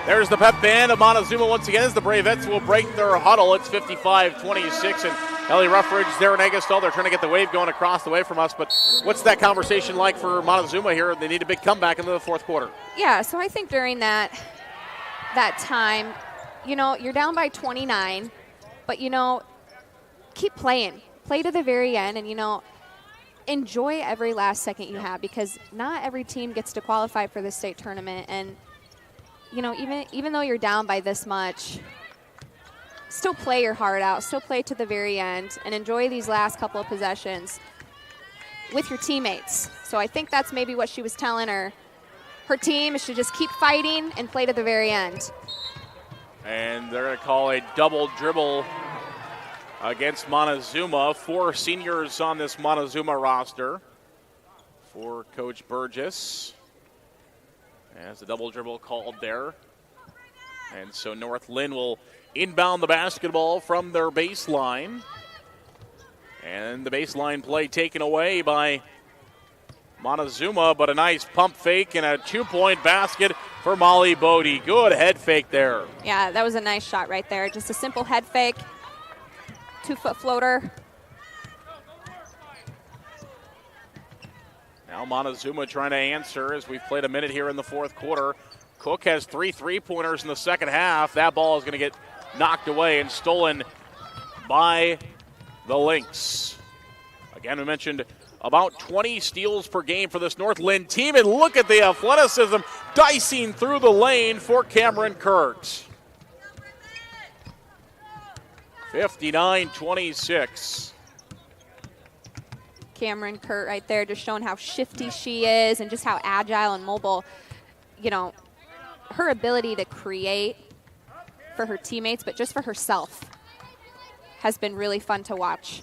There's the pep band of Montezuma once again as the Bravettes will break their huddle. It's 55-26, and Ellie Ruffridge, Darren Eggleston, they're trying to get the wave going across the way from us, but what's that conversation like for Montezuma here? They need a big comeback into the fourth quarter. Yeah, so I think during that time, you're down by 29, but, keep playing. Play to the very end, and, enjoy every last second you have, because not every team gets to qualify for the state tournament, and even though you're down by this much, still play your heart out, still play to the very end, and enjoy these last couple of possessions with your teammates. So I think that's maybe what she was telling her team is to just keep fighting and play to the very end. And they're going to call a double dribble against Montezuma. 4 seniors on this Montezuma roster for Coach Burgess. As the double dribble called there. And so North Linn will inbound the basketball from their baseline. And the baseline play taken away by Montezuma, but a nice pump fake and a 2-point basket from for Molly Bodie. Good head fake there. Yeah, that was a nice shot right there. Just a simple head fake, 2-foot floater. Now Montezuma trying to answer as we've played a minute here in the fourth quarter. Cook has 3 3-pointers in the second half. That ball is going to get knocked away and stolen by the Lynx. Again, we mentioned about 20 steals per game for this North Linn team, and look at the athleticism dicing through the lane for Cameron Kurt. 59-26. Cameron Kurt right there, just showing how shifty she is and just how agile and mobile. You know, her ability to create for her teammates, but just for herself, has been really fun to watch.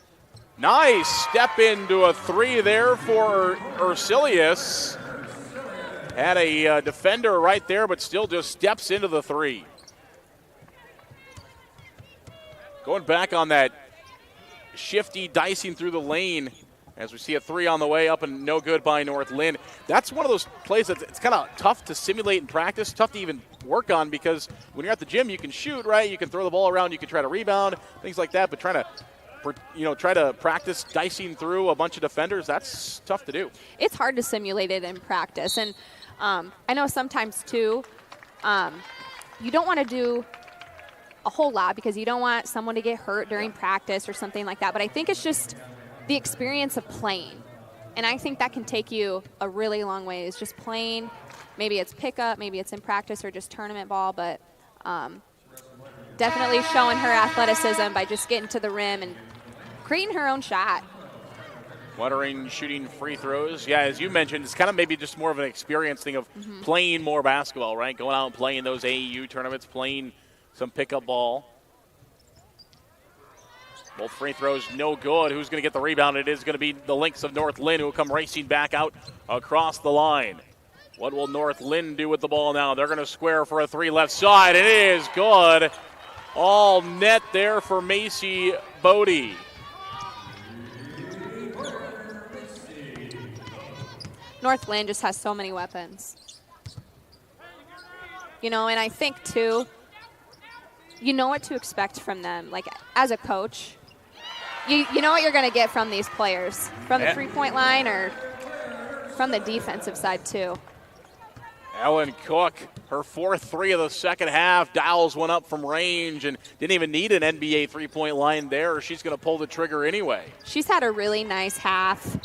Nice step into a 3 there for Ursilius. Had a defender right there, but still just steps into the 3. Going back on that shifty dicing through the lane as we see a 3 on the way up and no good by North Linn. That's one of those plays that it's kind of tough to simulate in practice, tough to even work on, because when you're at the gym, you can shoot, right? You can throw the ball around, you can try to rebound, things like that, but try to practice dicing through a bunch of defenders, that's tough to do. It's hard to simulate it in practice. And I know sometimes, too, you don't want to do a whole lot because you don't want someone to get hurt during practice or something like that. But I think it's just the experience of playing. And I think that can take you a really long way, is just playing. Maybe it's pickup, maybe it's in practice or just tournament ball, but definitely showing her athleticism by just getting to the rim and creating her own shot. Wettering shooting free throws. Yeah, as you mentioned, it's kind of maybe just more of an experience thing of playing more basketball, right? Going out and playing those AAU tournaments, playing some pickup ball. Both free throws no good. Who's going to get the rebound? It is going to be the Lynx of North Linn, who will come racing back out across the line. What will North Linn do with the ball now? They're going to square for a 3 left side. It is good. All net there for Macy Bodie. North Linn just has so many weapons. You know, and I think, too, you know what to expect from them. Like, as a coach, you know what you're going to get from these players, from the three-point line or from the defensive side, too. Ellen Cook, her 4th 3 of the second half, dials one up from range and didn't even need an NBA three-point line there. She's going to pull the trigger anyway. She's had a really nice half.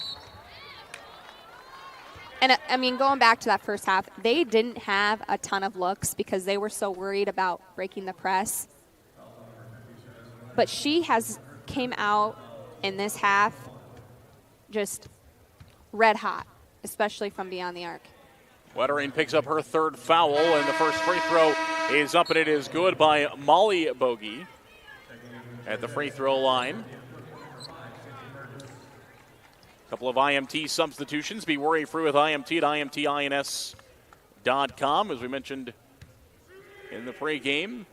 And, I mean, going back to that first half, they didn't have a ton of looks because they were so worried about breaking the press. But she came out in this half just red hot, especially from beyond the arc. Wettering picks up her 3rd foul, and the first free throw is up, and it is good by Molly Bogie at the free throw line. Couple of IMT substitutions. Be worry-free with IMT at IMTINS.com. As we mentioned in the pregame,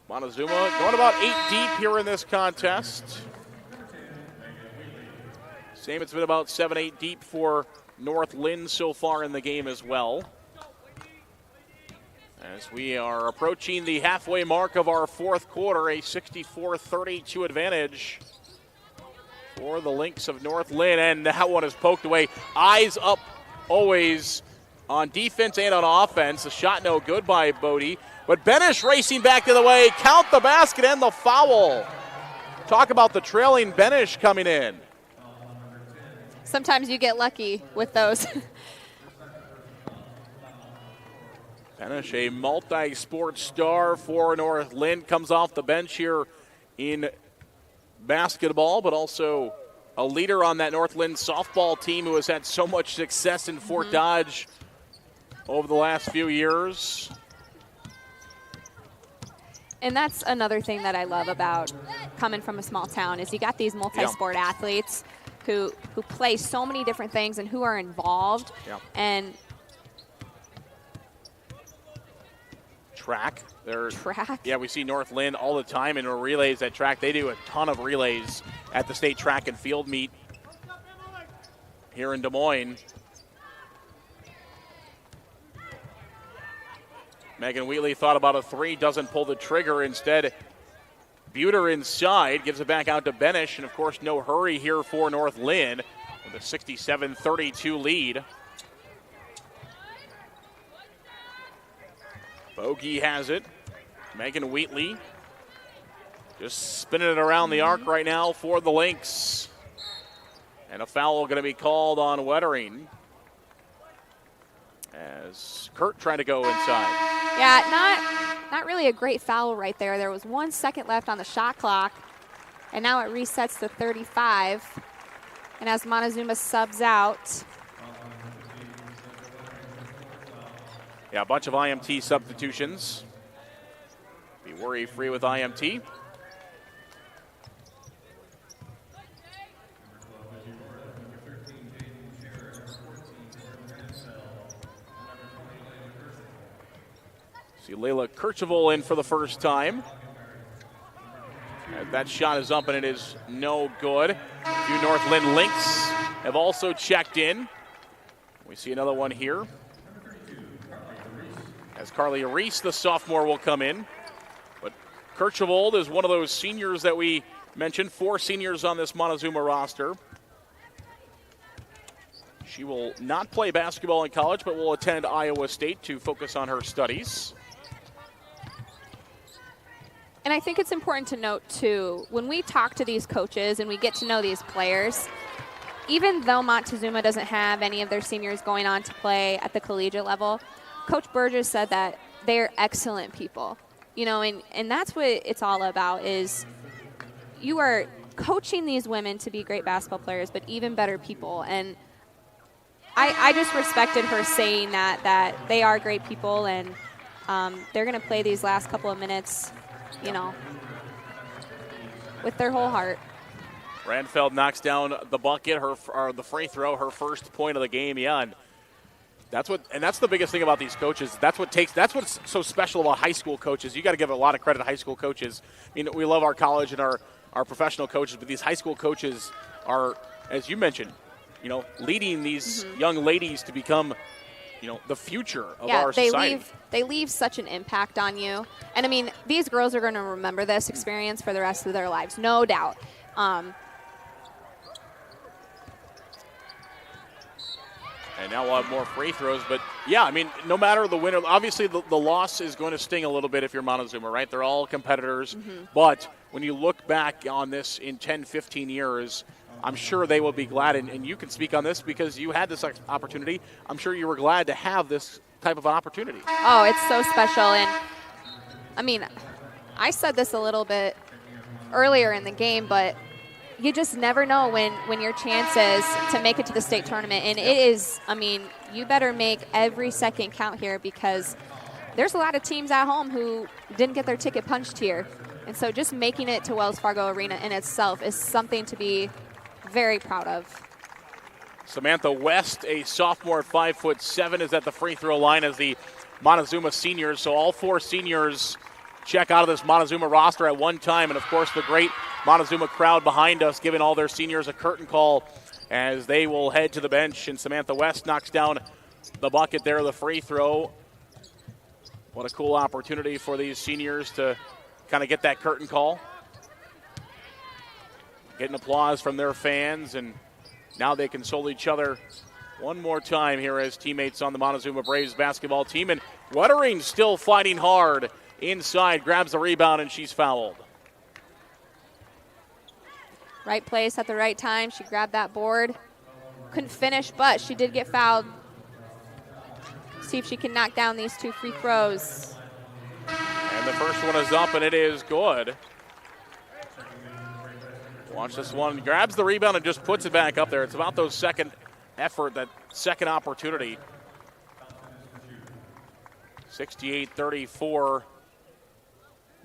Montezuma going about 8 deep here in this contest. Same, it's been about 7-8 deep for North Linn so far in the game as well. As we are approaching the halfway mark of our 4th quarter, a 64-32 advantage for the Lynx of North Linn, and that one is poked away. Eyes up always on defense and on offense. The shot no good by Bodie, but Benish racing back to the way. Count the basket and the foul. Talk about the trailing Benish coming in. Sometimes you get lucky with those. Benish, a multi-sport star for North Linn, comes off the bench here in basketball, but also a leader on that North Linn softball team who has had so much success in Fort Dodge over the last few years. And that's another thing that I love about coming from a small town is you got these multi-sport athletes who play so many different things and who are involved. And track. Track? Yeah, we see North Linn all the time in relays at track. They do a ton of relays at the state track and field meet here in Des Moines. Megan Wheatley thought about a three, doesn't pull the trigger. Instead, Buter inside, gives it back out to Benish, and of course no hurry here for North Linn with a 67-32 lead. Bogey has it. Megan Wheatley just spinning it around the arc right now for the Lynx. And a foul going to be called on Wettering as Kurt trying to go inside. Yeah, not really a great foul right there. There was 1 second left on the shot clock, and now it resets to 35. And as Montezuma subs out. Yeah, a bunch of IMT substitutions. Be worry-free with IMT. See Layla Kercheval in for the first time. And that shot is up and it is no good. Two North Linn Lynx have also checked in. We see another one here. As Carly Reese, the sophomore, will come in. But Kercheval is one of those seniors that we mentioned, 4 seniors on this Montezuma roster. She will not play basketball in college, but will attend Iowa State to focus on her studies. And I think it's important to note, too, when we talk to these coaches and we get to know these players, even though Montezuma doesn't have any of their seniors going on to play at the collegiate level, Coach Burgess said that they're excellent people, you know, and that's what it's all about is you are coaching these women to be great basketball players, but even better people. And I just respected her saying that they are great people and they're going to play these last couple of minutes, you know, with their whole heart. Randfeld knocks down the bucket, the free throw, her first point of the game. Yeah, and that's the biggest thing about these coaches. That's what's so special about high school coaches. You got to give a lot of credit to high school coaches. I mean, we love our college and our professional coaches, but these high school coaches are, as you mentioned, you know, leading these young ladies to become, you know, the future of our society. They leave such an impact on you. And I mean, these girls are going to remember this experience for the rest of their lives, no doubt. And now we'll have more free throws. But, yeah, I mean, no matter the winner, obviously the loss is going to sting a little bit if you're Montezuma, right? They're all competitors. But when you look back on this in 10, 15 years, I'm sure they will be glad. And you can speak on this because you had this opportunity. I'm sure you were glad to have this type of an opportunity. Oh, it's so special. And, I mean, I said this a little bit earlier in the game, but you just never know when your chances to make it to the state tournament. And it is, I mean, you better make every second count here because there's a lot of teams at home who didn't get their ticket punched here. And so just making it to Wells Fargo Arena in itself is something to be very proud of. Samantha West, a sophomore at 5'7", is at the free throw line as the Montezuma seniors. So all 4 seniors check out of this Montezuma roster at one time. And, of course, the great Montezuma crowd behind us giving all their seniors a curtain call as they will head to the bench. And Samantha West knocks down the bucket there, the free throw. What a cool opportunity for these seniors to kind of get that curtain call. Getting applause from their fans, and now they console each other one more time here as teammates on the Montezuma Braves basketball team. And Wettering still fighting hard inside, grabs the rebound, and she's fouled. Right place at the right time. She grabbed that board. Couldn't finish, but she did get fouled. See if she can knock down these 2 free throws. And the first one is up, and it is good. Watch this one. Grabs the rebound and just puts it back up there. It's about those second effort, that second opportunity. 68-34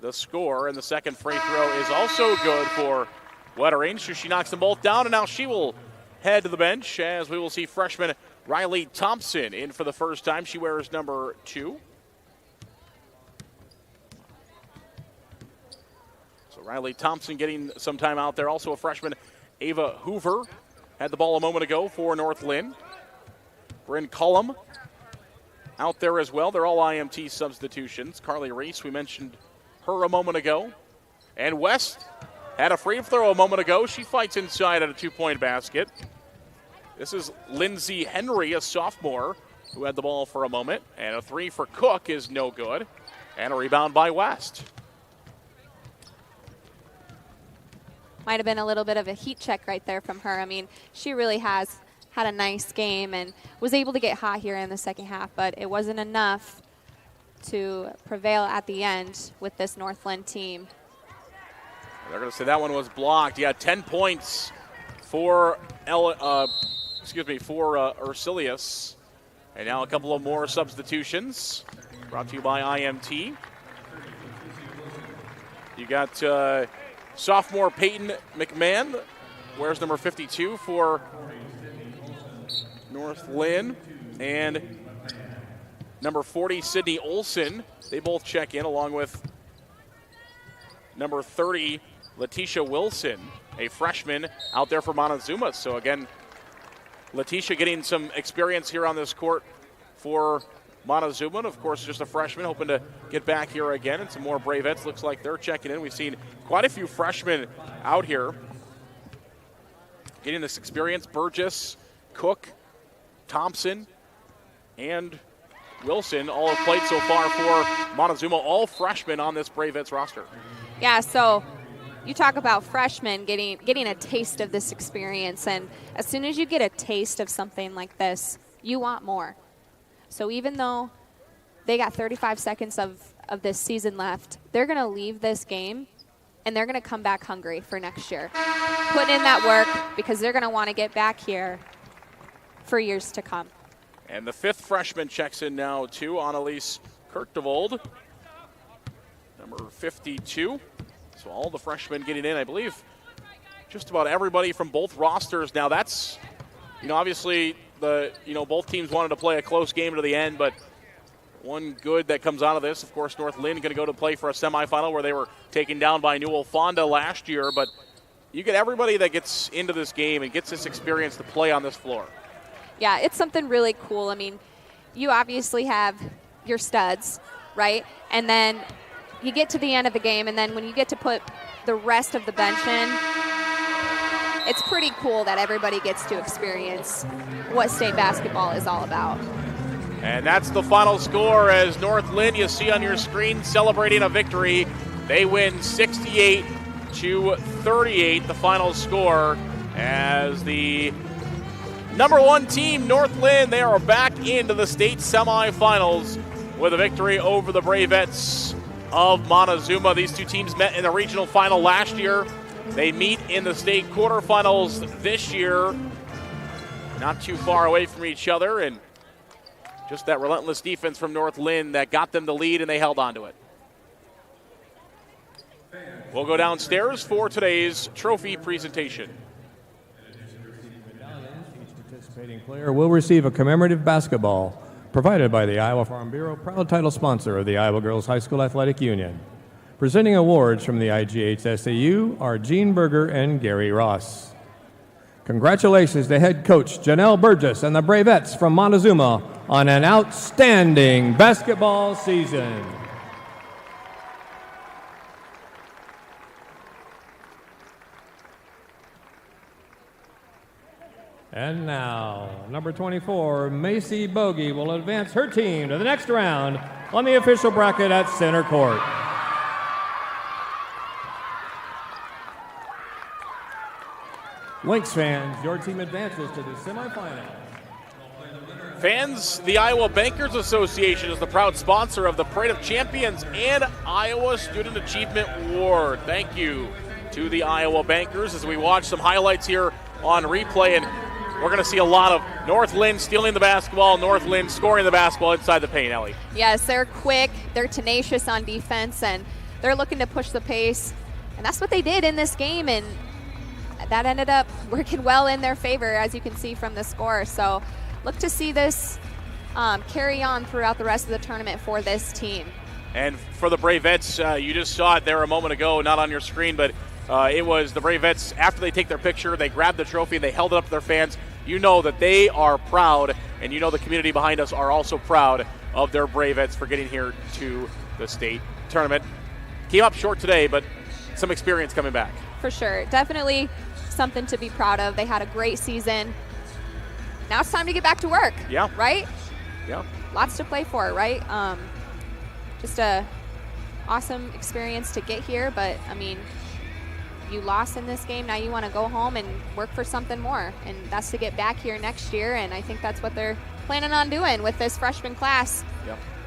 the score, and the second free throw is also good for Wettering. She knocks them both down, and now she will head to the bench as we will see freshman Riley Thompson in for the first time. She wears number 2. So Riley Thompson getting some time out there. Also a freshman, Ava Hoover, had the ball a moment ago for North Linn. Bryn Cullum out there as well. They're all IMT substitutions. Carly Reese, we mentioned her a moment ago. And West had a free throw a moment ago. She fights inside at a 2-point basket. This is Lindsay Henry, a sophomore, who had the ball for a moment. And a three for Cook is no good. And a rebound by West. Might have been a little bit of a heat check right there from her. I mean, she really has had a nice game and was able to get hot here in the second half, but it wasn't enough to prevail at the end with this North Linn team. They're going to say that one was blocked. Yeah, 10 points for Ursilius. And now a couple of more substitutions brought to you by IMT. You got sophomore Peyton McMahon, wears number 52 for North Linn, and number 40, Sydney Olson. They both check in along with number 30, Letitia Wilson, a freshman out there for Montezuma. So again, Letitia getting some experience here on this court for Montezuma. And of course, just a freshman hoping to get back here again. And some more Bravettes looks like they're checking in. We've seen quite a few freshmen out here getting this experience. Burgess, Cook, Thompson, and Wilson all have played so far for Montezuma, all freshmen on this Bravettes roster. Yeah, so you talk about freshmen getting a taste of this experience, and as soon as you get a taste of something like this, you want more. So even though they got 35 seconds of this season left, they're going to leave this game, and they're going to come back hungry for next year. Putting in that work because they're going to want to get back here for years to come. And the fifth freshman checks in now, too, Annalise Kirkdevold, number 52. So all the freshmen getting in, I believe just about everybody from both rosters. Now that's, obviously both teams wanted to play a close game to the end, but one good that comes out of this, of course, North Linn going to go to play for a semifinal where they were taken down by Newell Fonda last year, but you get everybody that gets into this game and gets this experience to play on this floor. Yeah, it's something really cool. I mean, you obviously have your studs, right? And then you get to the end of the game, and then when you get to put the rest of the bench in, it's pretty cool that everybody gets to experience what state basketball is all about. And that's the final score as North Linn, you see on your screen, celebrating a victory. They win 68-38, the final score, as the number one team, North Linn, they are back into the state semifinals with a victory over the Bravettes of Montezuma. These two teams met in the regional final last year. They meet in the state quarterfinals this year. Not too far away from each other, and just that relentless defense from North Linn that got them the lead, and they held on to it. We'll go downstairs for today's trophy presentation. Each participating player will receive a commemorative basketball provided by the Iowa Farm Bureau, proud title sponsor of the Iowa Girls High School Athletic Union. Presenting awards from the IGHSAU are Gene Berger and Gary Ross. Congratulations to head coach Janelle Burgess and the Bravettes from Montezuma on an outstanding basketball season. And now, number 24, Macy Bogey will advance her team to the next round on the official bracket at center court. Lynx fans, your team advances to the semifinals. Fans, the Iowa Bankers Association is the proud sponsor of the Parade of Champions and Iowa Student Achievement Award. Thank you to the Iowa Bankers as we watch some highlights here on replay, and we're going to see a lot of North Linn stealing the basketball, North Linn scoring the basketball inside the paint, Ellie. Yes, they're quick, they're tenacious on defense, and they're looking to push the pace, and that's what they did in this game, and that ended up working well in their favor, as you can see from the score. So look to see this carry on throughout the rest of the tournament for this team. And for the Bravettes, you just saw it there a moment ago, not on your screen, but it was the Bravettes, after they take their picture, they grabbed the trophy and they held it up to their fans. You know that they are proud, and you know the community behind us are also proud of their Bravettes for getting here to the state tournament. Came up short today, but some experience coming back. For sure. Definitely something to be proud of. They had a great season. Now it's time to get back to work. Yeah. Right? Yeah. Lots to play for, right? Just a awesome experience to get here, but I mean, you lost in this game. Now you want to go home and work for something more, and that's to get back here next year, and I think that's what they're planning on doing with this freshman class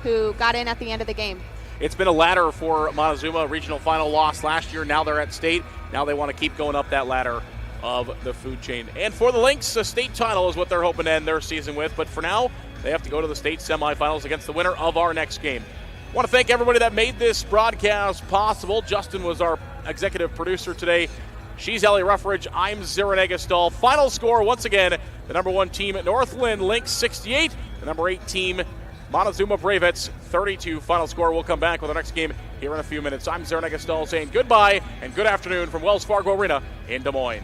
who got in at the end of the game. It's been a ladder for Montezuma, regional final loss last year. Now they're at state. Now they want to keep going up that ladder of the food chain. And for the Lynx, a state title is what they're hoping to end their season with, but for now, they have to go to the state semifinals against the winner of our next game. I want to thank everybody that made this broadcast possible. Justin was our executive producer today. She's Ellie Ruffridge. I'm Zara Negastal. Final score, once again, the number 1 team at North Linn Lynx 68. The number 8 team, Montezuma Bravettes 32. Final score. We'll come back with our next game here in a few minutes. I'm Zara Negastal saying goodbye and good afternoon from Wells Fargo Arena in Des Moines.